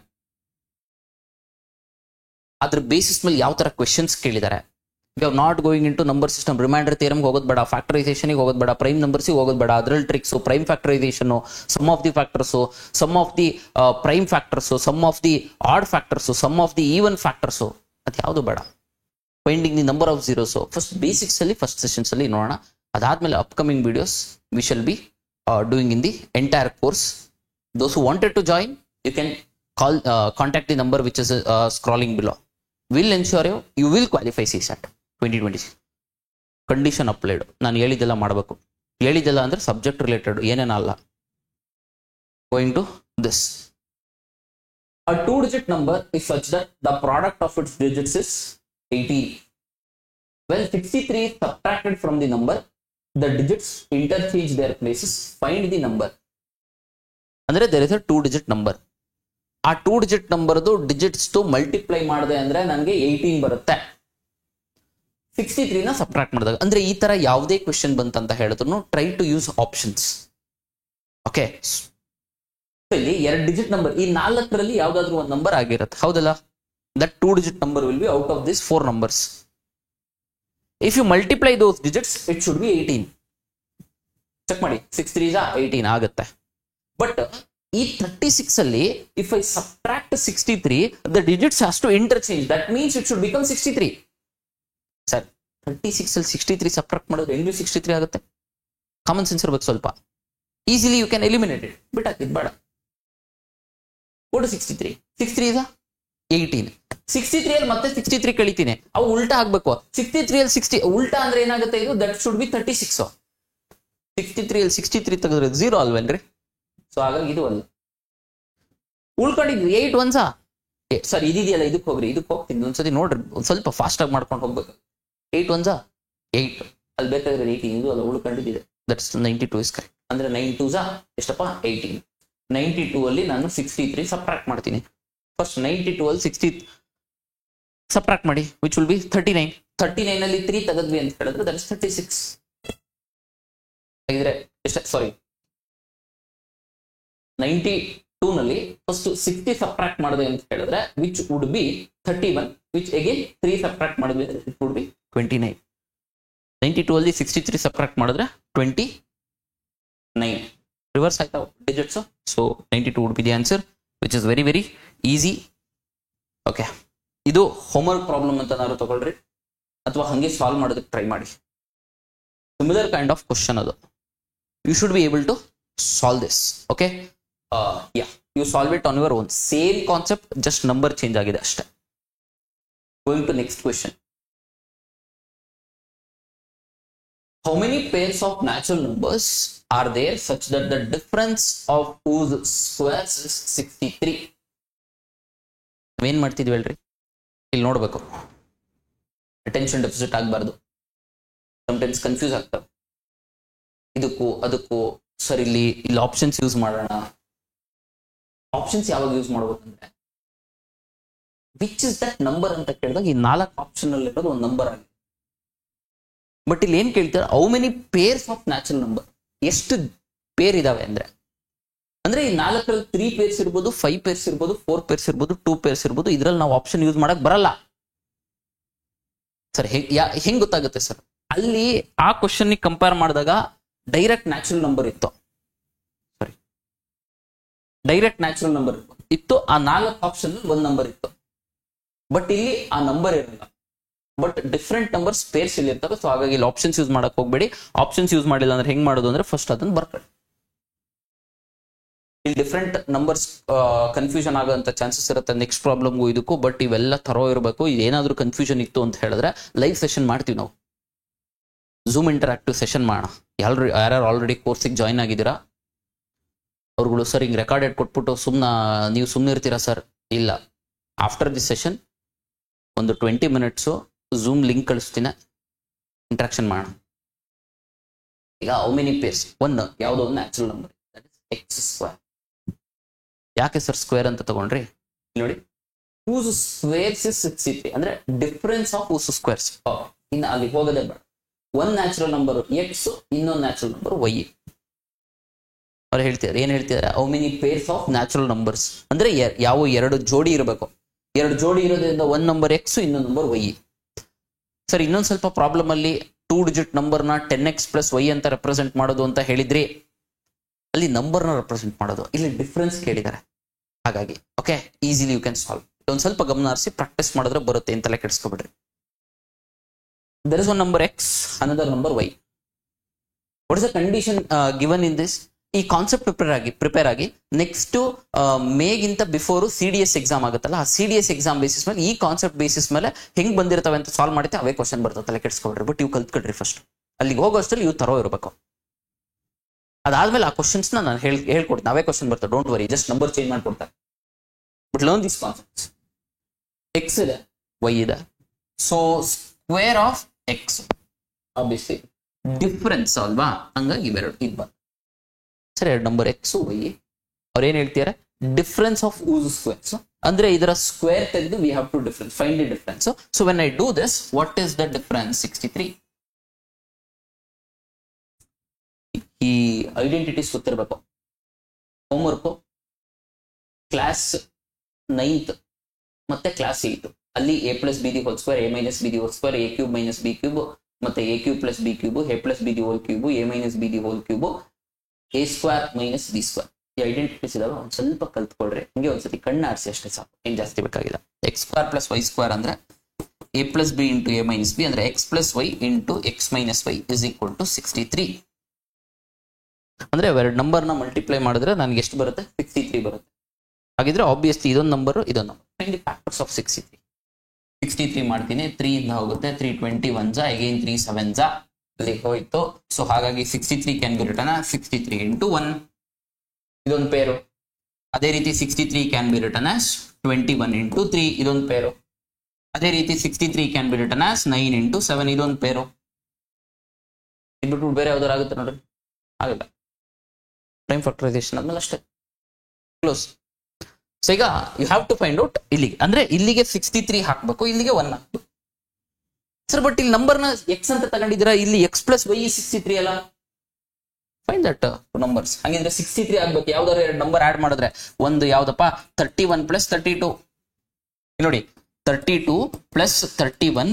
ಅದ್ರ ಬೇಸಿಸ್ ಮೇಲೆ ಯಾವ ತರ ಕ್ವೆಶನ್ಸ್ ಕೇಳಿದ್ದಾರೆ. We are not going into number system, remainder ಥಿಯರಮ್ಗೆ ಹೋಗೋದು ಬೇಡ, ಫ್ಯಾಕ್ಟರೈಸೇಷನ್ಗೆ ಹೋಗೋದು ಬೇಡ, ಪ್ರೈಮ್ ನಂಬರ್ಸಿಗೆ ಹೋಗೋದು ಬೇಡ, ಅದ್ರಲ್ಲಿ tricks, prime factorisation, sum of the factors, sum of the prime factors, sum of the odd factors, sum of the even factors, ಅದು ಯಾವುದು ಬೇಡ. Finding the number of zeros first basics ಅಲ್ಲಿ ಫಸ್ಟ್ ಸೆಷನ್ಸ್ ಅಲ್ಲಿ ನೋಡೋಣ. ಅದಾದ್ಮೇಲೆ upcoming videos we shall be doing in the entire course. Those who wanted to join, you can contact the number which is scrolling below. Will ensure you will qualify CSAT 2026. Condition applied. ನಾನು ಹೇಳಿದ್ದೆಲ್ಲ ಮಾಡಬೇಕು. ಹೇಳಿದ್ದೆಲ್ಲ ಅಂದ್ರೆ subject related, ಏನೇನಲ್ಲ. Going to this. A 2-digit number is such that the product of its digits is 80. When 63 is subtracted from the number, the digits interchange their places. Find the number. ಅಂದ್ರೆ there is a 2-digit number. ಆ 2-digit ನಂಬರ್ದು digits multiply ಮಾಡಿದೆ ಅಂದ್ರೆ ನನಗೆ 18 ಬರುತ್ತೆ. 63 ನ subtract ಮಾಡಿದಾಗ. ಅಂದ್ರೆ ಈ ತರ ಯಾವುದೇ ಕ್ವೆಶನ್ ಬಂತಂತ ಹೇಳಿದ್ರು try to use options. Okay, ಇಲ್ಲಿ 2 ಡಿಜಿಟ್ ನಂಬರ್, ಈ 4ರಲ್ಲಿ ಯಾವ್ದಾದ್ರು ಒಂದು ನಂಬರ್ ಆಗಿರುತ್ತೆ, ಹೌದಲ್ಲ? That 2 digit number will be out of this 4 numbers. If you multiply those digits it should be 18. Check ಮಾಡಿ, 6 3 18 ಆಗುತ್ತೆ. ಬಟ್ ಈ 36 ಅಲ್ಲಿ if I subtract 63 the digits has to interchange, that means it should become 63. Sir 36 ಅಲ್ಲಿ 63 subtract ಮಾಡಿದ್ರೆ ಹೆಂಗ್ 63 ಆಗುತ್ತೆ? Common sense ಇರ್ಬೇಕು ಸ್ವಲ್ಪ. Easily you can eliminate it. ಬಿಟ್ ಹಾಕಿದ್ ಬೇಡ. Go to 63. 63 is 18. 63 ಅಲ್ಲಿ ಮತ್ತೆ 63 ಕಳಿತೀನಿ, ಅವು ಉಲ್ಟಾ ಆಗ್ಬೇಕು. 63 ಅಲ್ಲಿ 60 ಉಲ್ಟಾ ಅಂದ್ರೆ ಏನಾಗುತ್ತೆ ಇದು? That should be 36. 63 ಅಲ್ಲಿ 63 ತೆಗೆದ್ರೆ 0 ಅಲ್ವೇನ್ರಿ? ಸೊ ಹಾಗಾಗಿ ಇದು ಅಲ್ಲ. ಉಳ್ಕೊಂಡಿದ್ವಿ 8 1 ಸರ್ ಇದೆಯಲ್ಲ, ಇದಕ್ಕೆ ಹೋಗ್ರಿ, ಇದಕ್ಕೆ ಹೋಗ್ತೀನಿ ಒಂದ್ಸತಿ ನೋಡ್ರಿ, ಒಂದ್ ಸ್ವಲ್ಪ ಫಾಸ್ಟ್ ಆಗಿ ಮಾಡ್ಕೊಂಡು ಹೋಗ್ಬೇಕು. 8 1 8 ಅಲ್ಲಿ ಬೇಕಾದ್ರೆ 18, ಇದು ಅಲ್ಲ ಉಳ್ಕೊಂಡಿದ್ದಿದೆ. That's 92 is correct. ಅಂದ್ರೆ 9 2 ಎಷ್ಟಪ್ಪ? 18. 92 ಅಲ್ಲಿ ನಾನು 63 ಸಬ್ಟ್ರಾಕ್ಟ್ ಮಾಡ್ತೀನಿ. ಫಸ್ಟ್ 92 ಅಲ್ಲಿ 60 ಸಬ್ಟ್ರಾಕ್ಟ್ ಮಾಡಿ, ವಿಚ್ ವಿಲ್ ಬಿ 39. 39 ಅಲ್ಲಿ 3 ತೆಗೆದ್ವಿ ಅಂತ ಹೇಳಿದ್ರೆ ದಟ್ ಇಸ್ 36. ಹಾಗಿದ್ರೆ ಎಷ್ಟ? ಸಾರಿ, 92 ನಲ್ಲಿ ಫಸ್ಟ್ 60 ಸಬ್ಟ್ರಾಕ್ಟ್ ಮಾಡಿದೆ ಅಂತ ಹೇಳಿದ್ರೆ which would be 31, which again 3 subtract ಮಾಡಿದ್ವಿ ಇಟ್ ವುಡ್ ಬಿ 29. 92 ಅಲ್ಲಿ 63 ಸಬ್ಟ್ರಾಕ್ಟ್ ಮಾಡಿದ್ರೆ 29. ರಿವರ್ಸ್ ಆಯ್ತಾ digits? So 92 would be the answer, which is very very easy. Okay, ಇದು ಹೋಮ್ವರ್ಕ್ ಪ್ರಾಬ್ಲಮ್ ಅಂತ ನಾನು ತಗೊಳ್ರಿ, ಅಥವಾ ಹಂಗೆ ಸಾಲ್ವ್ ಮಾಡೋದಕ್ಕೆ ಟ್ರೈ ಮಾಡಿ. ಸಿಮಿಲರ್ ಕೈಂಡ್ ಆಫ್ ಕ್ವಶನ್ ಅದು. You should be able to solve this. Okay, yeah, you solve it on your own. Same concept, just number change ಆಗಿದೆ ಅಷ್ಟೇ. Going to next question. How many pairs of natural numbers are there such that the difference of whose squares is 63? ಏನ್ ಮಾಡ್ತಿದ್ವಿ ಹೇಳ್ರಿ, ಇಲ್ಲಿ ನೋಡ್ಬೇಕು. Attention deficit ಆಗಬಾರ್ದು. Sometimes confuse ಆಗ್ತವೆ ಇದಕ್ಕೂ ಅದಕ್ಕೂ. ಸರ್ ಇಲ್ಲಿ ಆಪ್ಷನ್ಸ್ ಯೂಸ್ ಮಾಡೋಣ. ಆಪ್ಷನ್ಸ್ ಯಾವಾಗ ಯೂಸ್ ಮಾಡ್ಬೇಕಂದ್ರೆ ವಿಚ್ ಇಸ್ ದಟ್ ನಂಬರ್ ಅಂತ ಕೇಳಿದಾಗ ಈ 4 ಆಪ್ಷನ್ ಅಲ್ಲಿ ಇರೋದು ಒಂದು ನಂಬರ್ ಆಗಿದೆ. ಬಟ್ ಇಲ್ಲಿ ಏನ್ ಕೇಳ್ತಾರೆ, how many pairs of natural number, ಎಷ್ಟು ಪೇರ್ ಇದಾವೆ ಅಂದ್ರೆ ಈ 4ರಲ್ಲಿ 3 ಪೇರ್ಸ್ ಇರ್ಬೋದು, 5 ಪೇರ್ಸ್ ಇರ್ಬೋದು, 4 ಪೇರ್ಸ್ ಇರ್ಬೋದು, 2 ಪೇರ್ಸ್ ಇರ್ಬೋದು. ಇದ್ರಲ್ಲಿ ನಾವು ಆಪ್ಷನ್ ಯೂಸ್ ಮಾಡಕ್ ಬರಲ್ಲ ಸರ್. ಹೆಂಗ್ ಗೊತ್ತಾಗುತ್ತೆ ಸರ್? ಅಲ್ಲಿ ಆ ಕ್ವಶನ್ ಕಂಪೇರ್ ಮಾಡಿದಾಗ ಡೈರೆಕ್ಟ್ ನ್ಯಾಚುರಲ್ ನಂಬರ್ ಇತ್ತು. ಸಾರಿ, ಡೈರೆಕ್ಟ್ ನ್ಯಾಚುರಲ್ ನಂಬರ್ ಇತ್ತು. ಆ 4 ಆಪ್ಷನ್ ಒಂದು ನಂಬರ್ ಇತ್ತು. ಬಟ್ ಇಲ್ಲಿ ಆ ನಂಬರ್ ಇರಲ್ಲ. ಬಟ್ ಡಿಫ್ರೆಂಟ್ ನಂಬರ್ಸ್ ಪೇರ್ಸ್ ಇಲ್ಲಿ ಇರ್ತವೆ. ಸೊ ಹಾಗಾಗಿ ಇಲ್ಲಿ ಆಪ್ಷನ್ಸ್ ಯೂಸ್ ಮಾಡಕ್ ಹೋಗ್ಬೇಡಿ. ಆಪ್ಷನ್ಸ್ ಯೂಸ್ ಮಾಡಿಲ್ಲ ಅಂದ್ರೆ ಹೆಂಗ್ ಮಾಡೋದು ಅಂದ್ರೆ ಫಸ್ಟ್ ಅದನ್ನ ಬರ್ಕೊಳ್ಳಿ. ಇಲ್ಲಿ ಡಿಫ್ರೆಂಟ್ ನಂಬರ್ಸ್ ಕನ್ಫ್ಯೂಷನ್ ಆಗೋಂತ ಚಾನ್ಸಸ್ ಇರುತ್ತೆ ನೆಕ್ಸ್ಟ್ ಪ್ರಾಬ್ಲಮ್ಗೂ ಇದಕ್ಕೂ. ಬಟ್ ಇವೆಲ್ಲ ತರೋ ಇರಬೇಕು. ಇದೇನಾದ್ರೂ ಕನ್ಫ್ಯೂಷನ್ ಇತ್ತು ಅಂತ ಹೇಳಿದ್ರೆ ಲೈವ್ ಸೆಷನ್ ಮಾಡ್ತೀವಿ ನಾವು, ಝೂಮ್ ಇಂಟರಾಕ್ಟಿವ್ ಸೆಷನ್ ಮಾಡೋಣ. ಯಾರ್ಯಾರು ಆಲ್ರೆಡಿ ಕೋರ್ಸಿಗೆ ಜಾಯ್ನ್ ಆಗಿದ್ದೀರಾ ಅವ್ರುಗಳು ಸರ್ ಹಿಂಗೆ ರೆಕಾರ್ಡೆಡ್ ಕೊಟ್ಬಿಟ್ಟು ನೀವು ಸುಮ್ಮನೆ ಇರ್ತೀರಾ ಸರ್? ಇಲ್ಲ, ಆಫ್ಟರ್ ದಿಸ್ ಸೆಷನ್ ಒಂದು 20 ಮಿನಿಟ್ಸು ಝೂಮ್ ಲಿಂಕ್ ಕಳಿಸ್ತೀನಿ, ಇಂಟ್ರಾಕ್ಷನ್ ಮಾಡೋಣ. ಈಗ ಹೌ ಮೆನಿ ಪೇರ್ಸ್, ಯಾವುದೋ ಒಂದು natural number, that is X square. ಯಾಕೆ ಸರ್ ಸ್ಕ್ವೇರ್ ಅಂತ ತಗೊಂಡ್ರಿ? ನೋಡಿ, ಹೂಸ್ ಸ್ಕ್ವೇರ್ಸ್ ಇಸ್ 63 ಅಂದ್ರೆ ಡಿಫರೆನ್ಸ್ ಆಫ್ ಹೂಸ್ ಸ್ಕ್ವೇರ್ಸ್. ಇನ್ನು ಅಲ್ಲಿ ಹೋಗೋದೇ ಬೇಡ. ಒಂದ್ ನ್ಯಾಚುರಲ್ ನಂಬರ್ ಎಕ್ಸ್, ಇನ್ನೊಂದು ನ್ಯಾಚುರಲ್ ನಂಬರ್ ವೈ. ಅವ್ರು ಹೇಳ್ತಿದ್ದಾರೆ, ಏನ್ ಹೇಳ್ತಿದ್ದಾರೆ? How many pairs of natural numbers ಅಂದ್ರೆ ಯಾವ 2 ಜೋಡಿ ಇರಬೇಕು. 2 ಜೋಡಿ ಇರೋದ್ರಿಂದ ಒಂದ್ ನಂಬರ್ ಎಕ್ಸ್, ಇನ್ನೊಂದು ನಂಬರ್ ವೈ. ಸರ್ ಇನ್ನೊಂದ್ ಸ್ವಲ್ಪ ಪ್ರಾಬ್ಲಮ್ ಅಲ್ಲಿ 2 ಡಿಜಿಟ್ ನಂಬರ್ನ 10x ಪ್ಲಸ್ ವೈ ಅಂತ ರೆಪ್ರೆಸೆಂಟ್ ಮಾಡೋದು ಅಂತ ಹೇಳಿದ್ರಿ. ಅಲ್ಲಿ ನಂಬರ್ನ ರೆಪ್ರೆಸೆಂಟ್ ಮಾಡೋದು, ಇಲ್ಲಿ ಡಿಫ್ರೆನ್ಸ್ ಕೇಳಿದ್ದಾರೆ. ಹಾಗಾಗಿ okay, easily you can solve. ಒಂದ್ ಸ್ವಲ್ಪ ಗಮನ ಹರಿಸಿ ಪ್ರಾಕ್ಟೀಸ್ ಮಾಡಿದ್ರೆ ಬರುತ್ತೆ ಅಂತೆಲ್ಲ ಕೆಡಿಸ್ಕೊಬಿಡ್ರಿ. There is one number x, another number y. What is the condition given in this? ಈ ಕಾನ್ಸೆಪ್ಟ್ ಪ್ರಿಪೇರ್ ಆಗಿ ನೆಕ್ಸ್ಟ್ ಮೇಗಿಂತ ಬಿಫೋರ್ CDS ಎಕ್ಸಾಮ್ ಆಗುತ್ತಲ್ಲ, ಆ CDS ಎಕ್ಸಾಮ್ ಬೇಸಿಸ್ ಮೇಲೆ ಈ ಕಾನ್ಸೆಪ್ಟ್ ಬೇಸಿಸ್ ಮೇಲೆ ಹೆಂಗ್ ಬಂದಿರ್ತವೆ ಅಂತ ಸಾಲ್ವ್ ಮಾಡುತ್ತೆ. ಅವೇ ಕ್ವಶನ್ ಬರ್ತಲ್ಲ, ಕೆಡ್ಸ್ಕೊಡ್ರಿ. ಬಟ್ ಇವು ಕಲ್ತ್ಕೊಡ್ರಿ ಫಸ್ಟ್. ಅಲ್ಲಿಗೆ ಹೋಗೋಷ್ಟರಲ್ಲಿ ಇವು ತರೋ ಇರಬೇಕು. ಅದಾದ್ಮೇಲೆ ಆ ಕ್ವಶನ್ಸ್ ನಾನು ಹೇಳ್ಕೊಡ್ತೀನಿ. ಅವೇ ಕ್ವಶನ್ ಬರ್ತವೆ, don't worry. Just number change ಮಾಡ್ಕೊಡ್ತಾರೆ. But learn this concepts. X ಇದೆ, ವೈ ಇದೆ. So square of x obviously difference ಅಲ್ವಾ, ಹಂಗಾಗಿ ಇವೆರಡು ಇದು ಬಂತು ಸರ್. 2 number X Y. ಅವ್ರು ಏನ್ ಹೇಳ್ತಿದ್ದಾರೆ? ಡಿಫರೆನ್ಸ್ ಆಫ್ ಊಸ್ ಸ್ಕ್ವೇರ್ಸ್ ಅಂದ್ರೆ ಇದರ ಸ್ಕ್ವೇರ್ ತೆಗೆದು we have to difference find the difference. So when I do this, what is the difference? 63. ಈ ಐಡೆಂಟಿಟೀಸ್ ಗೊತ್ತಿರಬೇಕು. ಹೋಮ್ವರ್ಕ್ ಕ್ಲಾಸ್ 9th ಮತ್ತೆ ಕ್ಲಾಸ್ 8 ಅಲ್ಲಿ a plus be the whole square, a minus be the whole square, a cube minus B cube, ಮತ್ತೆ a cube plus B cube, a plus be the whole cube, a minus be the whole cube, a square minus B square. ಈ identities ಇದಾವೆ, ಒಂದ್ ಸ್ವಲ್ಪ ಕಲ್ತ್ಕೊಳ್ರಿ. ಹಿಂಗೆ ಒಂದ್ಸತಿ ಕಣ್ಣು ಆರಿಸಿ ಅಷ್ಟೇ ಸಾಕು, ಏನ್ ಜಾಸ್ತಿ ಬೇಕಾಗಿಲ್ಲ. X square plus y square ಅಂದ್ರೆ a plus b into a minus b ಅಂದ್ರೆ x plus y into x minus y is equal to 63. ಅಂದ್ರೆ ಎರಡು ನಂಬರ್ನ ಮಲ್ಟಿಪ್ಲೈ ಮಾಡಿದ್ರೆ ನನಗೆ ಎಷ್ಟು ಬರುತ್ತೆ? 63 ಬರುತ್ತೆ. ಹಾಗಿದ್ರೆ ಆಬ್ವಿಯಸ್ಲಿ ಇದೊಂದು ನಂಬರ್ ಇದೊಂದು number. Find the factors of 63. 63 ಮಾಡ್ತೀನಿ, 3 ಇಂದ ಹೋಗುತ್ತೆ, 321 ಜಾ, ಅಗೈನ್ 3 7 ಜಾ ಅಲ್ಲಿ ಹೋಯ್ತು. ಸೊ ಹಾಗಾಗಿ 63 ಕ್ಯಾನ್ ಬಿ ರಿಟನ್ 63 ಇಂಟು 1, ಇದೊಂದು ಪೇರು. ಅದೇ ರೀತಿ 63 can be return as 21 into 3, ಇದೊಂದು ಪೇರು. ಅದೇ ರೀತಿ 63 can be return as 9 into 7, ಇದೊಂದು ಪೇರು. ಇದ್ಬಿಟ್ಟು ಬೇರೆ ಯಾವ್ದಾರು ಆಗುತ್ತೆ ನೋಡ್ರಿ? ಆಗಲ್ಲ. ಪ್ರೈಮ್ ಫ್ಯಾಕ್ಟರೈಸೇಷನ್ ಆದ್ಮೇಲೆ ಅಷ್ಟೇ, ಕ್ಲೋಸ್. ಸೊ ಈಗ you have to find out ಇಲ್ಲಿಗೆ, ಅಂದ್ರೆ ಇಲ್ಲಿಗೆ 63 ಹಾಕ್ಬೇಕು, ಇಲ್ಲಿಗೆ 1 ಹಾಕ್ಬೇಕು. ಸರ್ ಬಟ್ ಇಲ್ಲಿ ನಂಬರ್ನ ಎಕ್ಸ್ ಅಂತ ತಗೊಂಡಿದ್ದೀರಾ, ಇಲ್ಲಿ ಎಕ್ಸ್ ಪ್ಲಸ್ ವೈ 63 ಅಲ್ಲ? Find that numbers. ಹಾಗಿದ್ರೆ 63 ಆಗ್ಬೇಕು. ಯಾವ್ದಾದ್ರು ಎರಡು ನಂಬರ್ ಆಡ್ ಮಾಡಿದ್ರೆ, ಒಂದು ಯಾವ್ದಪ್ಪ 31 ಪ್ಲಸ್ 32. ನೋಡಿ 32 plus 31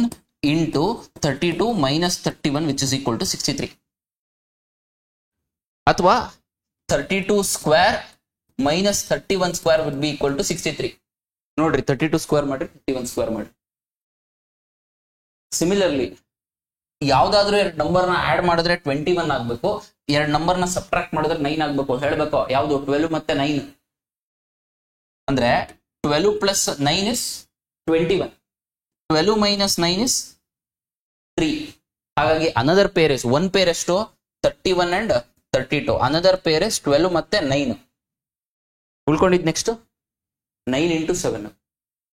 into 32 minus 31 which is equal to 63. ಅಥವಾ 32 square minus 31 square would be equal to 63. ನೋಡ್ರಿ 32 ಸ್ಕ್ವೇರ್ ಮಾಡ್ರಿ, 31 ಸ್ಕ್ವೇರ್ ಮಾಡ್ರಿ. ಸಿಮಿಲರ್ಲಿ ಯಾವ್ದಾದ್ರು ಎರಡು ನಂಬರ್ನ ಆಡ್ ಮಾಡಿದ್ರೆ 21 ಆಗ್ಬೇಕು, ಎರಡು ನಂಬರ್ನ ಸಬ್ಟ್ರಾಕ್ಟ್ ಮಾಡಿದ್ರೆ 9 ಆಗ್ಬೇಕು. ಹೇಳ್ಬೇಕು ಯಾವ್ದು? 12 ಮತ್ತೆ 9. ಅಂದ್ರೆ 12 ಪ್ಲಸ್ 9 ಇಸ್ 21, 12 ಮೈನಸ್ 9 ಇಸ್ 3. ಹಾಗಾಗಿ another pair is one pair ಎಷ್ಟು? 31 ಅಂಡ್ 32. ಅನದರ್ ಪೇರ್ ಇಸ್ 12 ಮತ್ತೆ 9. ಉಳ್ಕೊಂಡಿದ್ ನೆಕ್ಸ್ಟ್ 9 ಇಂಟು 7.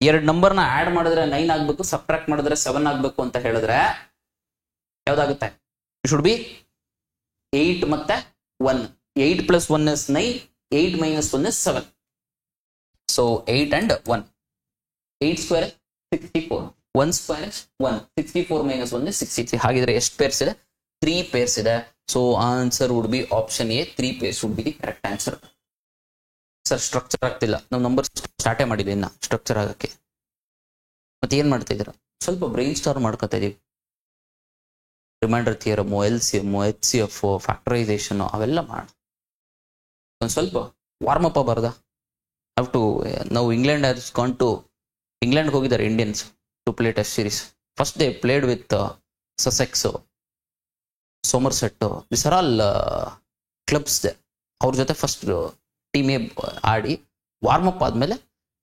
ಎರಡು ನಂಬರ್ನ ಆಡ್ ಮಾಡಿದ್ರೆ 9 ಆಗ್ಬೇಕು, ಸಬ್ಟ್ರಾಕ್ಟ್ ಮಾಡಿದ್ರೆ 7 ಆಗ್ಬೇಕು ಅಂತ ಹೇಳಿದ್ರೆ ಯಾವ್ದಾಗುತ್ತೆ? ಶುಡ್ ಬಿ 8 ಮತ್ತೆ 1. 8 plus 1 is 9, 8 minus 1 is 7. So 8 and 1. 8 square 64, 1 square 1, 64 minus 1 is 63. ಹಾಗಿದ್ರೆ ಎಷ್ಟು ಪೇರ್ಸ್ ಇದೆ? 3 ಪೇರ್ಸ್ ಇದೆ. So answer would be option A, 3 pairs wood be the correct answer. Sir structure ಆಗ್ತಿಲ್ಲ, ನಾವು ನಂಬರ್ ಸ್ಟಾರ್ಟೇ ಮಾಡಿದ್ವಿ ಇನ್ನ ಸ್ಟ್ರಕ್ಚರ್ ಆಗಕ್ಕೆ. ಮತ್ತೆ ಏನ್ ಮಾಡ್ತಾ ಇದ್ದೀರಾ? ಸ್ವಲ್ಪ ಬ್ರೈನ್ ಸ್ಟಾರ್ಮ್ ಮಾಡ್ಕೊತಾ ಇದೀವಿ. Remainder theorem, LCM, HCF, factorisation ಅವೆಲ್ಲ ಮಾಡ. ಒಂದ್ ಸ್ವಲ್ಪ ವಾರ್ಮ್ ಅಪ್ ಬರ್ದ. Have to. ನಾವು England has gone to, England ಹೋಗಿದ್ದಾರೆ Indians to play test series. First they played with Sussex, Somerset, this are all clubs they. ಅವ್ರ ಜೊತೆ ಫಸ್ಟ್ ಟೀಮ್ ಆಡಿ ವಾರ್ಮ್ ಅಪ್ ಆದ್ಮೇಲೆ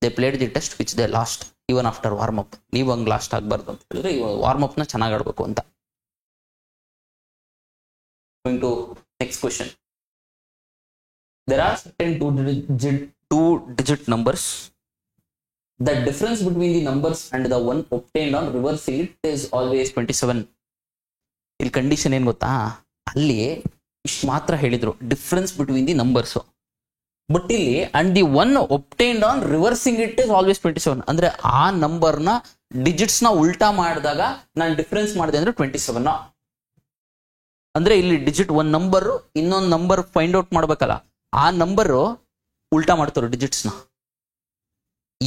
they played the test which they lost even after warm up. ನೀವು ಹಂಗ್ last ಆಗ್ಬಾರ್ದು ಅಂತ ಹೇಳಿದ್ರೆ warm up ನ ಚೆನ್ನಾಗಿ ಆಡ್ಬೇಕು ಅಂತ. Going to next question. There are certain two-digit numbers. The difference between the numbers and the one obtained on reversing it is always 27. ಇಲ್ಲಿ ಕಂಡೀಷನ್ ಏನ್ ಗೊತ್ತಾ? ಅಲ್ಲಿ ಇಷ್ಟು ಮಾತ್ರ ಹೇಳಿದ್ರು, difference between the numbers. But ಇಲ್ಲಿ and the one obtained on reversing it is always 27. ಅಂದ್ರೆ ಆ ನಂಬರ್ನ ಡಿಜಿಟ್ಸ್ ನ ಉಲ್ಟಾ ಮಾಡಿದಾಗ ನಾನು ಡಿಫ್ರೆನ್ಸ್ ಮಾಡಿದೆ ಅಂದ್ರೆ 27. ಅಂದ್ರೆ ಇಲ್ಲಿ ಡಿಜಿಟ್ ಒಂದ್ ನಂಬರ್ ಇನ್ನೊಂದು ನಂಬರ್ ಫೈಂಡ್ ಔಟ್ ಮಾಡ್ಬೇಕಲ್ಲ, ಆ ನಂಬರ್ ಉಲ್ಟಾ ಮಾಡ್ತಾರೆ ಡಿಜಿಟ್ಸ್ ನ.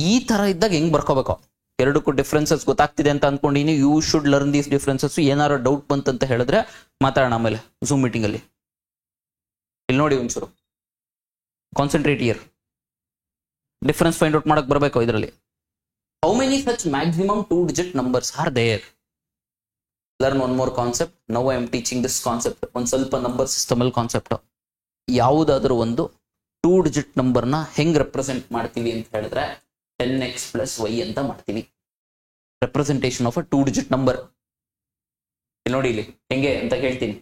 ಈ ತರ ಇದ್ದಾಗ ಹೆಂಗ್ ಬರ್ಕೋಬೇಕು? ಎರಡಕ್ಕೂ ಡಿಫ್ರೆನ್ಸಸ್ ಗೊತ್ತಾಗ್ತಿದೆ ಅಂತ ಅನ್ಕೊಂಡಿನಿ. You should learn these differences. ಏನಾದ್ರು ಡೌಟ್ ಬಂತಂತ ಹೇಳಿದ್ರೆ ಮಾತಾಡೋಣ ಆಮೇಲೆ ಝೂಮ್ ಮೀಟಿಂಗ್ ಅಲ್ಲಿ. ಇಲ್ಲಿ ನೋಡಿ ಒಂಚೂರು concentrate here. Difference find out ಮಾಡಕ್ ಬರಬೇಕು ಇದರಲ್ಲಿ. How many such maximum 2-digit numbers are there? Learn one more concept. Now I am teaching this concept. ಒಂದ್ ಸ್ವಲ್ಪ ನಂಬರ್ ಸಿಸ್ಟಮ್ ಅಲ್ಲಿ ಕಾನ್ಸೆಪ್ಟ್. ಯಾವುದಾದ್ರೂ ಒಂದು 2-digit ನಂಬರ್ನ ಹೆಂಗ್ ರೆಪ್ರೆಸೆಂಟ್ ಮಾಡ್ತೀವಿ ಅಂತ ಹೇಳಿದ್ರೆ 10x plus y ಅಂತ ಮಾಡ್ತೀವಿ. Representation of a 2-digit number. ಇಲ್ಲಿ ನೋಡಿ ಇಲ್ಲಿ ಹೆಂಗೆ ಅಂತ ಹೇಳ್ತೀನಿ,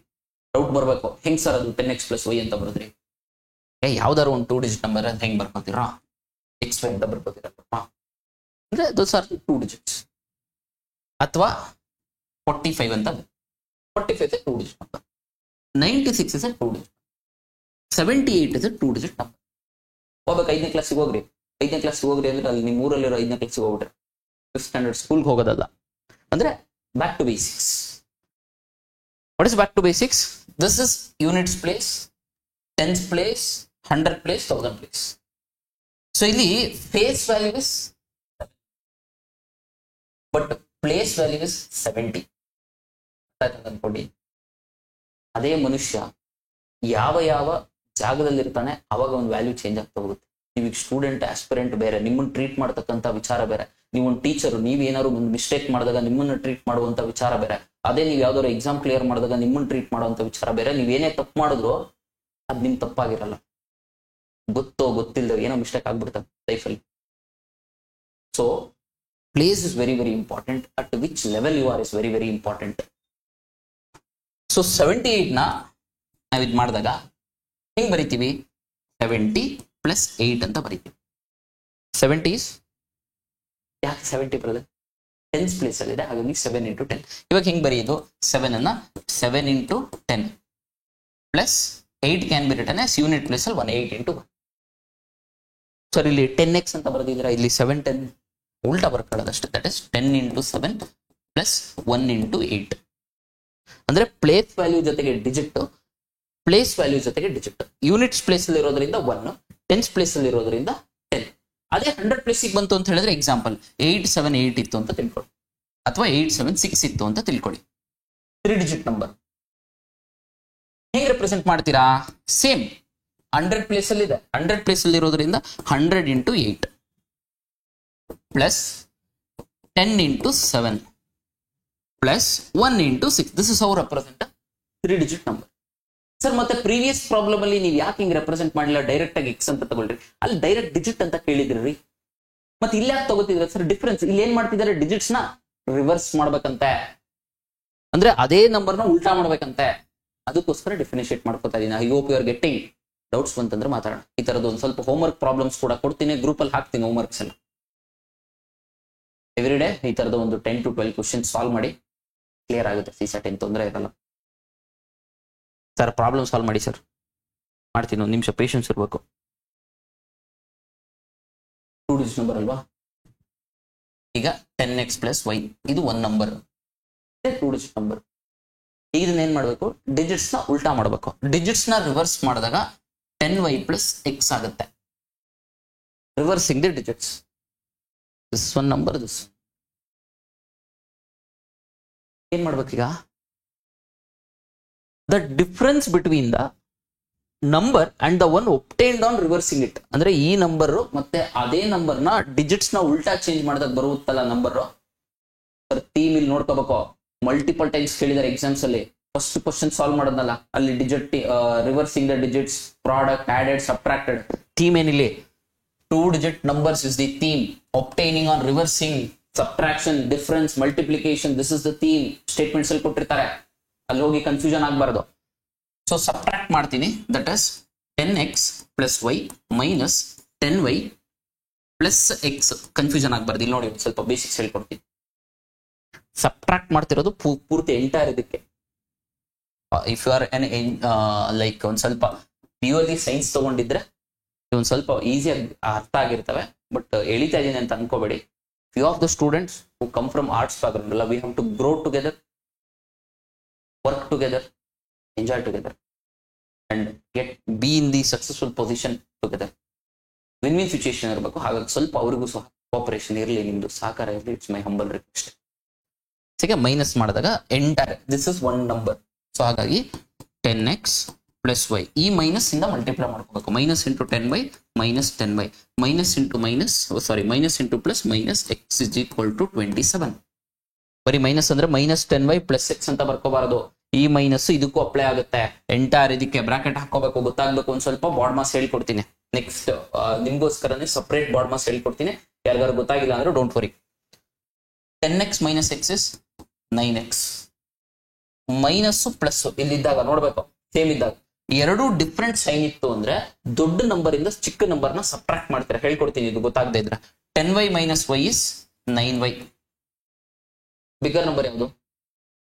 ಡೌಟ್ ಬರ್ಬೇಕು. ಹೆಂಗ್ ಸರ್ ಅದು 10x plus y ಅಂತ ಬರೋದ್ರಿ? ಯಾವ್ದಾರು ಒಂದು 2-digit ನಂಬರ್ ಅಂತ ಹೆಂಗ್ ಬರ್ಕೋತೀರಾ? x5 ಅಂತ ಬರ್ಕೋತೀರಾ? ಅಂದ್ರೆ ದೋಸ್ ಆರ್ 2 digits. ಅಥವಾ 45 ಅಂತ, 45 is a 2-digit number. 96 is a 2-digit. 78 is a 2-digit number. ಹೋಗ್ಬೇಕು 5ನೇ ಕ್ಲಾಸಿಗೆ ಹೋಗ್ರಿ. 5ನೇ ಕ್ಲಾಸಿಗೆ ಹೋಗ್ರಿ ಅಂದ್ರೆ ಅಲ್ಲಿ ನಿಮ್ಮ ಊರಲ್ಲಿರೋ 5ನೇ ಕ್ಲಾಸಿಗೆ ಹೋಗ್ಬಿಟ್ರೆ 5th ಸ್ಟ್ಯಾಂಡರ್ಡ್ ಸ್ಕೂಲ್ಗೆ ಹೋಗೋದಲ್ಲ. ಅಂದ್ರೆ back to basics. What is back to basics? This is units place, tens place, 100 place, 1000 place. So ಇಲ್ಲಿ face value is but place value is 70 ಅನ್ಕೊಳ್ಳಿ. ಅದೇ ಮನುಷ್ಯ ಯಾವ ಯಾವ ಜಾಗದಲ್ಲಿರ್ತಾನೆ ಅವಾಗ ಒಂದು ವ್ಯಾಲ್ಯೂ ಚೇಂಜ್ ಆಗ್ತಾ ಹೋಗುತ್ತೆ. ನೀವೀಗ ಸ್ಟೂಡೆಂಟ್ ಆಸ್ಪಿರೆಂಟ್ ಬೇರೆ, ನಿಮ್ಮನ್ನು ಟ್ರೀಟ್ ಮಾಡತಕ್ಕಂಥ ವಿಚಾರ ಬೇರೆ. ನೀವೊಂದು ಟೀಚರು, ನೀವೇನಾದ್ರು ಒಂದು ಮಿಸ್ಟೇಕ್ ಮಾಡಿದಾಗ ನಿಮ್ಮನ್ನು ಟ್ರೀಟ್ ಮಾಡುವಂತ ವಿಚಾರ ಬೇರೆ. ಅದೇ ನೀವು ಯಾವ್ದಾದ್ರು ಎಕ್ಸಾಮ್ ಕ್ಲಿಯರ್ ಮಾಡಿದಾಗ ನಿಮ್ಮನ್ನು ಟ್ರೀಟ್ ಮಾಡುವಂತ ವಿಚಾರ ಬೇರೆ. ನೀವೇನೇ ತಪ್ಪು ಮಾಡಿದ್ರು ಅದು ನಿಮ್ ತಪ್ಪಾಗಿರಲ್ಲ, ಗೊತ್ತೋ ಗೊತ್ತಿಲ್ಲದೆ ಏನೋ ಮಿಸ್ಟೇಕ್ ಆಗ್ಬಿಡ್ತದೆ ಲೈಫಲ್ಲಿ. So place is very very important. At which level you are is very very important. So 78ನ ನಾವು ಇದು ಮಾಡಿದಾಗ ಹೆಂಗ್ ಬರಿತೀವಿ? 70 + 8 ಅಂತ ಬರಿತೀವಿ. 70 ಯಾಕೆ 70 ಬರೋದು? 10th ಪ್ಲೇಸ್ ಅಲ್ಲಿ ಇದೆ, ಹಾಗಾಗಿ 7 × 10. ಇವಾಗ ಹೆಂಗ್ ಬರೆಯೋದು? 7 ಅನ್ನ 7 × 10 plus 8 can be return as unit place ಅಲ್ಲಿ 1 8 × 1. ಸರ್ ಇಲ್ಲಿ 10x ಅಂತ ಬರೆದಿದ್ದೀರಾ, ಇಲ್ಲಿ 7 10 ಉಲ್ಟಾ ಬರ್ಕೊಳ್ಳೋದಷ್ಟೇ. That is 10 × 7 plus 1 × 8. ಅಂದ್ರೆ ಪ್ಲೇಸ್ ವ್ಯಾಲ್ಯೂ ಜೊತೆಗೆ ಡಿಜಿಟ್, ಪ್ಲೇಸ್ ವ್ಯಾಲ್ಯೂ ಜೊತೆಗೆ ಡಿಜಿಟ್. ಯೂನಿಟ್ಸ್ ಪ್ಲೇಸ್ ಅಲ್ಲಿ ಇರೋದ್ರಿಂದ 1, 10th ಪ್ಲೇಸ್ ಅಲ್ಲಿ ಇರೋದ್ರಿಂದ 10. ಅದೇ 100 ಪ್ಲೇಸಿಗೆ ಬಂತು ಅಂತ ಹೇಳಿದ್ರೆ ಎಕ್ಸಾಂಪಲ್ 878 ಇತ್ತು ಅಂತ ತಿಳ್ಕೊಳ್ಳಿ, ಅಥವಾ 876 ಇತ್ತು ಅಂತ ತಿಳ್ಕೊಳ್ಳಿ. 3 ಡಿಜಿಟ್ ನಂಬರ್ ಹೇಗೆ ರೆಪ್ರೆಸೆಂಟ್ ಮಾಡ್ತೀರಾ? ಸೇಮ್ 100 ಪ್ಲೇಸ್ ಅಲ್ಲಿ ಇದೆ, 100 ಪ್ಲೇಸ್ ಅಲ್ಲಿ ಇರೋದ್ರಿಂದ 100 × 8 plus 10 × 7 plus 1 × 6. This is how represent 3 digit number. Sir ಮತ್ತೆ ಪ್ರೀವಿಯಸ್ ಪ್ರಾಬ್ಲಮ್ ಅಲ್ಲಿ ನೀವು ಯಾಕೆ ಹಿಂಗ್ ರೆಪ್ರೆಸೆಂಟ್ ಮಾಡಿಲ್ಲ, ಡೈರೆಕ್ಟ್ ಆಗಿ ಎಕ್ಸ್ ಅಂತ ತಗೊಳ್ರಿ, ಅಲ್ಲಿ ಡೈರೆಕ್ಟ್ ಡಿಜಿಟ್ ಅಂತ ಕೇಳಿದ್ರಿ. ಮತ್ತೆ ಇಲ್ಲಿ ಯಾಕೆ ತಗೋತಿದ್ರೆ ಸರ್? ಡಿಫ್ರೆನ್ಸ್ ಇಲ್ಲಿ ಏನ್ ಮಾಡ್ತಿದ್ದಾರೆ, ಡಿಜಿಟ್ಸ್ ನ ರಿವರ್ಸ್ ಮಾಡ್ಬೇಕಂತೆ, ಅಂದ್ರೆ ಅದೇ ನಂಬರ್ ನ ಉಲ್ಟಾ ಮಾಡ್ಬೇಕಂತೆ. ಅದಕ್ಕೋಸ್ಕರ ಡಿಫ್ರೆನ್ಶಿಯೇಟ್ ಮಾಡ್ಕೋತಾ ಇದೀನಿ. I hope you are getting. Doubts ಬಂತಂದ್ರೆ ಮಾತಾಡೋಣ. ಈ ತರದ್ದು ಒಂದು ಸ್ವಲ್ಪ ಹೋಮ್ವರ್ಕ್ ಪ್ರಾಬ್ಲಮ್ಸ್ ಕೂಡ ಕೊಡ್ತೀನಿ, ಗ್ರೂಪ್ ಅಲ್ಲಿ ಹಾಕ್ತೀನಿ ಹೋಮ್ವರ್ಕ್ಸ್ ಎಲ್ಲ. ಎವ್ರಿ ಡೇ ಈ ತರದ ಒಂದು 10 to 12 ಕ್ವಶನ್ ಸಾಲ್ವ್ ಮಾಡಿ, ಕ್ಲಿಯರ್ ಆಗುತ್ತೆ. CSAT ಏನು ತೊಂದರೆ ಇರಲ್ಲ. ಸರ್ ಪ್ರಾಬ್ಲಮ್ ಸಾಲ್ವ್ ಮಾಡಿ ಸರ್, ಮಾಡ್ತೀನಿ, ಒಂದು ನಿಮಿಷ ಪೇಷನ್ಸ್ ಇರಬೇಕು. 2 ಡಿಜಿಟ್ ನಂಬರ್ ಅಲ್ವಾ? ಈಗ 10x + y ಇದು ಒಂದು ನಂಬರ್, 2 ಡಿಜಿಟ್ ನಂಬರ್. ಇದನ್ನ ಏನ್ ಮಾಡ್ಬೇಕು? ಡಿಜಿಟ್ಸ್ ನ ಉಲ್ಟಾ ಮಾಡ್ಬೇಕು. ಡಿಜಿಟ್ಸ್ ನ ರಿವರ್ಸ್ ಮಾಡಿದಾಗ 10y + x ಆಗುತ್ತೆ. Reversing the digits. This one number, this ಏನ್ ಮಾಡ್ಬೇಕೀಗ? The difference between the number and the one obtained on reversing it. ಅಂದ್ರೆ ಈ ನಂಬರ್ ಮತ್ತೆ ಅದೇ ನಂಬರ್ ನ ಡಿಜಿಟ್ಸ್ ನ ಉಲ್ಟಾ ಚೇಂಜ್ ಮಾಡಿದಾಗ ಬರುತ್ತಲ್ಲ ನಂಬರ್. ಥೀಮ್ ಇಲ್ಲಿ ನೋಡ್ಕೋಬೇಕು. ಮಲ್ಟಿಪಲ್ ಟೈಮ್ಸ್ ಕೇಳಿದಾರೆ ಎಕ್ಸಾಮ್ಸ್ ಅಲ್ಲಿ. ಫಸ್ಟ್ ಕ್ವಶನ್ ಸಾಲ್ವ್ ಮಾಡೋದಲ್ಲ, ಅಲ್ಲಿ digit reversing the digits, product, added, subtracted. Theme ಏನಿಲ್ಲಿ 2 digit numbers is the theme. Obtaining on reversing, subtraction, difference, multiplication, this is the theme. Statements ಅಲ್ಲಿ ಕೊಟ್ಟಿರ್ತಾರೆ, ಅಲ್ಲಿ ಹೋಗಿ ಕನ್ಫ್ಯೂಷನ್ ಆಗಬಾರ್ದು. ಸೊ ಸಬ್ಟ್ರಾಕ್ಟ್ ಮಾಡ್ತೀನಿ. That is 10x + y minus 10y + x. Confusion ಆಗಬಾರ್ದು. ಇಲ್ಲಿ ನೋಡಿ ಸ್ವಲ್ಪ ಬೇಸಿಕ್ಸ್ ಹೇಳ್ಕೊಡ್ತೀನಿ. ಸಬ್ಟ್ರಾಕ್ಟ್ ಮಾಡ್ತಿರೋದು ಪೂರ್ತಿ ಎಂಟೈರ್ ಇದಕ್ಕೆ. ಇಫ್ ಯು ಆರ್ ಲೈಕ್ ಒಂದ್ ಸ್ವಲ್ಪ ಪ್ಯೂರ್ಲಿ ಸೈನ್ಸ್ ತಗೊಂಡಿದ್ರೆ ಒಂದ್ ಸ್ವಲ್ಪ ಈಸಿಯಾಗಿ ಅರ್ಥ ಆಗಿರ್ತವೆ. ಬಟ್ ಎಳಿತಾ ಇದೀನಿ ಅಂತ ಅನ್ಕೋಬೇಡಿ. Few of the students who come from arts background ಅಲ್ಲ, we have to grow together, work together, enjoy together, and be in the successful position together. Win-win situation ಇರಬೇಕು. ಹಾಗಾಗಿ ಸ್ವಲ್ಪ ಅವ್ರಿಗೂ ಸಹ ಕೋಆಪರೇಷನ್ ಇರಲಿ, ನಿಮ್ದು ಸಹಕಾರ ಇರಲಿ. It's my humble request. ಸೀಗೆ ಮೈನಸ್ ಮಾಡಿದಾಗ entire this is one number. So ಹಾಗಾಗಿ 10x + y ಈ ಮೈನಸ್ ಇಂದ ಮಲ್ಟಿಪ್ಲೈ ಮಾಡ್ಕೋಬೇಕು. -10y -10y -10 -+ -x = 27. ಬರೀ ಮೈನಸ್ ಅಂದ್ರೆ -10y + x ಅಂತ ಬರ್ಕೋಬಾರದು. ಈ ಮೈನಸ್ ಇದಕ್ಕೂ ಅಪ್ಲೈ ಆಗುತ್ತೆ. ಎಂಟೈರ್ ಇದಕ್ಕೆ ಬ್ರಾಕೆಟ್ ಹಾಕೋಬೇಕು. ಗೊತ್ತಾಗ್ಬೇಕು ಒಂದ್ ಸ್ವಲ್ಪ. ಬಾಡ್ ಮಾಸ್ ಹೇಳ್ಕೊಡ್ತೀನಿ ನೆಕ್ಸ್ಟ್. ನಿಮ್ಗೋಸ್ಕರನೇ ಸಪರೇಟ್ ಬಾಡ್ ಮಾಸ್ ಹೇಳ್ಕೊಡ್ತೀನಿ. ಯಾರಿಗಾರು ಗೊತ್ತಾಗಿಲ್ಲ ಅಂದ್ರೆ don't worry. 10x - x is 9x. Minus plus ಇಲ್ಲಿದ್ದಾಗ ನೋಡ್ಬೇಕು, ಸೇಮ್ ಇದ್ದಾಗ. ಎರಡು ಡಿಫ್ರೆಂಟ್ ಸೈನ್ ಇತ್ತು ಅಂದ್ರೆ ದೊಡ್ಡ ನಂಬರ್ ಇಂದ ಚಿಕ್ಕ ನಂಬರ್ ನ ಸಬ್ಟ್ರಾಕ್ಟ್ ಮಾಡ್ತಾರೆ. ಹೇಳ್ಕೊಡ್ತೀನಿ ಇದು ಗೊತ್ತಾಗದೇ ಇದ್ರೆ. 10y - y is 9y. Bigger number ಯಾವುದು?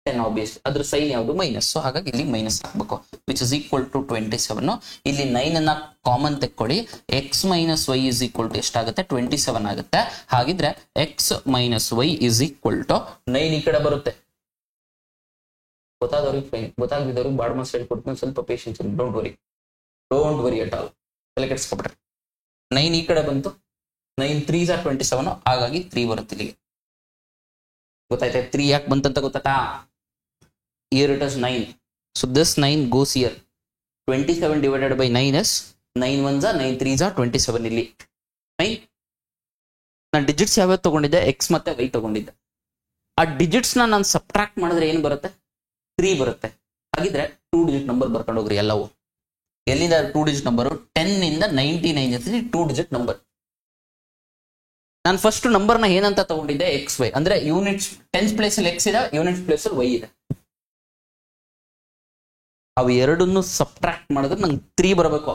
10 ಆಬ್ವಿಯಸ್, ಅದ್ರ ಸೈನ್ ಯಾವುದು ಮೈನಸ್, ಸೊ ಹಾಗಾಗಿ ಇಲ್ಲಿ ಮೈನಸ್ ಹಾಕ್ಬೇಕು, ವಿಚ್ ಇಸ್ ಈಕ್ವಲ್ ಟು 27. ಇಲ್ಲಿ 9 ಅನ್ನ ಕಾಮನ್ ತೆಕ್ಕೊಳ್ಳಿ, x minus y is equal to ಎಷ್ಟಾಗುತ್ತೆ 27 ಆಗುತ್ತೆ. ಹಾಗಿದ್ರೆ x minus y is equal to 9 ಈ ಕಡೆ ಬರುತ್ತೆ. ಗೊತ್ತಾದವ್ರಿಗೆ ಫೈನ್, ಗೊತ್ತಾಗದಿದ್ದವ್ರಿಗೆ ಬಾಡ್ ಮಾಸ್ ಹೇಳ್ಕೊಡ್ತೀನಿ, ಸ್ವಲ್ಪ ಪೇಷನ್ಸ್ ಇರಿ, ಡೋಂಟ್ ವರಿ ಅಟ್ ಆಲ್, ತಲೆ ಕೆಡಿಸ್ಕೊಬಿಟ್ರೆ. 9 ಈ ಕಡೆ ಬಂತು, 9 3s are 27, ಹಾಗಾಗಿ 3 ಬರುತ್ತೆ ಇಲ್ಲಿಗೆ. ಗೊತ್ತಾಯ್ತಾ 3 ಯಾಕೆ ಬಂತಂತ ಗೊತ್ತಾಯ್ತಾ? Here it is 9, so this 9 goes here. 27 divided by 9 is 9 1s are 9 3s are 27 ಇಲ್ಲಿ. ನಾನು ಡಿಜಿಟ್ಸ್ ಯಾವ್ಯಾವ ತಗೊಂಡಿದ್ದೆ, ಎಕ್ಸ್ ಮತ್ತೆ ವೈ ತಗೊಂಡಿದ್ದೆ. ಆ ಡಿಜಿಟ್ಸ್ ನಾನು ಸಬ್ಟ್ರಾಕ್ಟ್ ಮಾಡಿದ್ರೆ ಏನು ಬರುತ್ತೆ? 3 ಬರುತ್ತೆ. ಹಾಗಿದ್ರೆ 2 ಡಿಜಿಟ್ ನಂಬರ್ ಬರ್ಕೊಂಡು ಹೋಗ್ರಿ ಎಲ್ಲವೂ. ಎಲ್ಲಿಂದ 2 ಡಿಜಿಟ್ ನಂಬರ್? 10 ಇಂದ 99 ಜೊತೆ 2 ಡಿಜಿಟ್ ನಂಬರ್. ನಾನು ಫಸ್ಟ್ ನಂಬರ್ನ ಏನಂತ ತಗೊಂಡಿದ್ದೆ? ಎಕ್ಸ್ ವೈ, ಅಂದ್ರೆ ಯೂನಿಟ್ಸ್ ಟೆನ್ಸ್ ಪ್ಲೇಸ್ ಅಲ್ಲಿ ಎಕ್ಸ್ ಇದೆ, ಯೂನಿಟ್ಸ್ ಪ್ಲೇಸ್ ಅಲ್ಲಿ ವೈ ಇದೆ. ಅವು ಎರಡನ್ನು ಸಬ್ಟ್ರಾಕ್ಟ್ ಮಾಡಿದ್ರೆ ನಂಗೆ 3 ಬರಬೇಕು.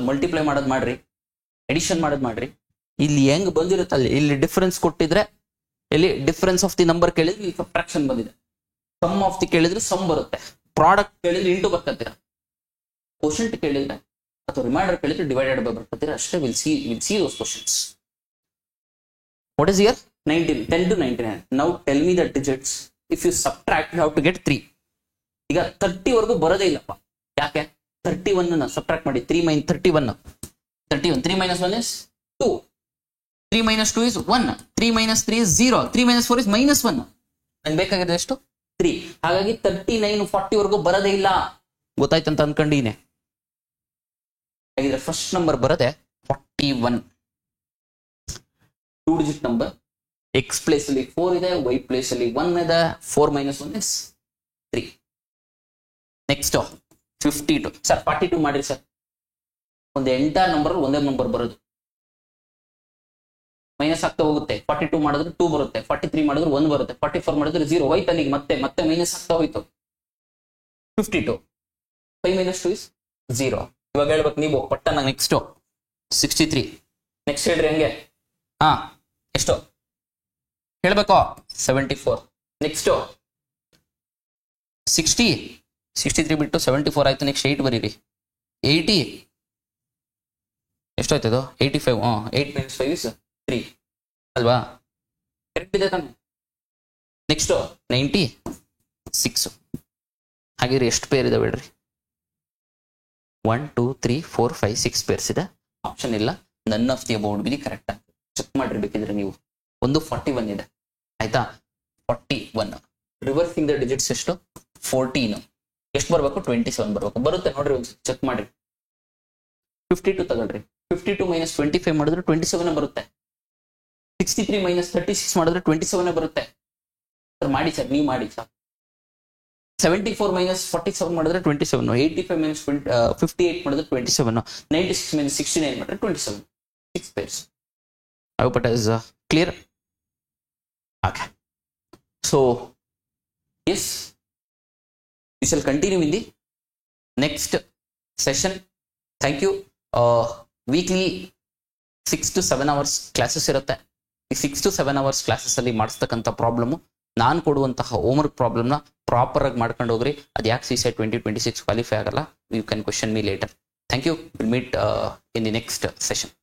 ಮಲ್ಟಿಪ್ಲೈ ಮಾಡೋದು ಮಾಡ್ರಿ, ಎಡಿಷನ್ ಮಾಡೋದು ಮಾಡ್ರಿ. ಇಲ್ಲಿ ಹೆಂಗ್ ಬಂದಿರುತ್ತಲ್ಲಿ, ಇಲ್ಲಿ ಡಿಫರೆನ್ಸ್ ಕೊಟ್ಟಿದ್ರೆ, ಇಲ್ಲಿ ಡಿಫರೆನ್ಸ್ ಆಫ್ ದಿ ನಂಬರ್ ಕೇಳಿದ್ರೆ ಇಲ್ಲಿ ಸಬ್ಟ್ರಾಕ್ಷನ್ ಬಂದಿದೆ, ಸಮ್ ಆಫ್ ದಿ ಕೇಳಿದ್ರೆ ಸಮ್ ಬರುತ್ತೆ, ಪ್ರಾಡಕ್ಟ್ ಕೇಳಿದ್ರೆ ಇಂಟು ಬರ್ಕತ್ತೀರ, ಕ್ವೋಷಂಟ್ ಕೇಳಿದ್ರೆ ಅಥವಾ ರಿಮೈಂಡರ್ ಕೇಳಿದ್ರೆ ಡಿವೈಡೆಡ್ ಬೈ ಬರ್ಕತ್ತೀರ ಅಷ್ಟೇ. Will see those questions. What is here? 19, 10 to 99. Now tell me the digits. If you subtract you have to get 3. ಈಗ 30 ವರೆಗೂ ಬರೋದೇ ಇಲ್ಲಪ್ಪ. ಯಾಕೆ? 31 ಸಬ್ಟ್ರಾಕ್ಟ್ ಮಾಡಿ, 3 - 31, 31, 3 - 1 is 2, 3 - 2 is 1, 3 - 3 is 0, 3 - 4 is -1. ನನ್ಗೆ ಬೇಕಾಗಿದೆ ಎಷ್ಟು? 3. ಹಾಗಾಗಿ 39 40 ವರೆಗೂ ಬರೋದೇ ಇಲ್ಲ. ಗೊತ್ತಾಯ್ತಂತ ಅನ್ಕೊಂಡಿನೇ. ಹಾಗಿದ್ರೆ ಫಸ್ಟ್ ನಂಬರ್ ಬರೋದೆ 41, 2 ಡಿಜಿಟ್ ನಂಬರ್. ಎಕ್ಸ್ ಪ್ಲೇಸ್ ಅಲ್ಲಿ 4 ಇದೆ, ವೈ ಪ್ಲೇಸ್ ಅಲ್ಲಿ 1 ಇದೆ, 4 - 1 is 3. ನೆಕ್ಸ್ಟ್ 52. ಸರ್ 42 ಮಾಡ್ರಿ ಸರ್. ಒಂದು ಎಂಟರ್ ನಂಬರ್ ಒಂದೇ ನಂಬರ್ ಬರೋದು, ಮೈನಸ್ ಆಗ್ತಾ ಹೋಗುತ್ತೆ. 42 ಮಾಡಿದ್ರೆ 2 ಬರುತ್ತೆ, 43 ಮಾಡಿದ್ರೆ 1 ಬರುತ್ತೆ, 44 ಮಾಡಿದ್ರೆ 0 ಹೋಯ್ತು. ಅಲ್ಲಿಗೆ ಮತ್ತೆ ಮೈನಸ್ ಆಗ್ತಾ ಹೋಯ್ತು. 52, 5 - 2 is 0. ಇವಾಗ ಹೇಳ್ಬೇಕು ನೀವು ಪಟ್ಟ. ನಂಗೆ ನೆಕ್ಸ್ಟ್ 63. ನೆಕ್ಸ್ಟ್ ಹೇಳ್ರಿ ಹಂಗೆ. ಎಷ್ಟು ಹೇಳ್ಬೇಕು? 74. ನೆಕ್ಸ್ಟ್ 60, 63 ಬಿಟ್ಟು 74 ಆಯ್ತು. ನೆಕ್ಸ್ಟ್ 8 ಬರೀರಿ. 80 ಎಷ್ಟಾಯ್ತದು? 85. 8 - 5 is 3 ಅಲ್ವಾ? ಕರೆಕ್ಟ್ ಇದೆ ತಾನೆ? ನೆಕ್ಸ್ಟ್ 96. ಹಾಗಿರಿ ಎಷ್ಟು ಪೇರ್ ಇದೆ ಬಿಡ್ರಿ? 1 2 3 4 5 6 ಪೇರ್ಸ್ ಇದೆ. ಆಪ್ಷನ್ ಇಲ್ಲ, none of the about B correct ಅಂತ ಚೆಕ್ ಮಾಡಿರ್ಬೇಕಿದ್ರೆ ನೀವು. ಒಂದು 41 ಇದೆ ಆಯ್ತಾ? 41 ರಿವರ್ಸಿಂಗ್ ದ ಡಿಜಿಟ್ಸ್ ಎಷ್ಟು? 14. ಎಷ್ಟು ಬರ್ಬೇಕು? 27 ಬರ್ಬೇಕು. ಬರುತ್ತೆ ನೋಡ್ರಿ, ಚೆಕ್ ಮಾಡ್ರಿ. 52 ತಗೊಳ್ರಿ. 52 - 25 ಮಾಡಿದ್ರೆ 27 ಬರುತ್ತೆ. 63 - 36 ಮಾಡಿದ್ರೆ 27 ಬರುತ್ತೆ. ಸರ್ ಮಾಡಿ ಸರ್, ನೀವು ಮಾಡಿ ಸರ್. 74 - 47 ಮಾಡಿದ್ರೆ 27, 85 - 58 ಮಾಡಿದ್ರೆ 27, 96 - 69 ಮಾಡಿದ್ರೆ 27. 6 pairs. I hope it is clear. Okay. So, yes, we shall continue in the next session. Thank you. Weekly 6 to 7 hours classes ಇರುತ್ತೆ. ಈ 6 to 7 hours ಕ್ಲಾಸಸ್ ಅಲ್ಲಿ ಮಾಡಿಸ್ತಕ್ಕಂಥ ಪ್ರಾಬ್ಲಮ್, ನಾನು ಕೊಡುವಂತಹ ಹೋಮ್ವರ್ಕ್ ಪ್ರಾಬ್ಲಮ್ನ ಪ್ರಾಪರ್ ಆಗಿ ಮಾಡ್ಕೊಂಡು ಹೋಗ್ರಿ. ಅದು ಯಾಕೆ CSAT 2026 ಕ್ವಾಲಿಫೈ ಆಗಲ್ಲ? You can question me later. Thank you. Will meet in the next session.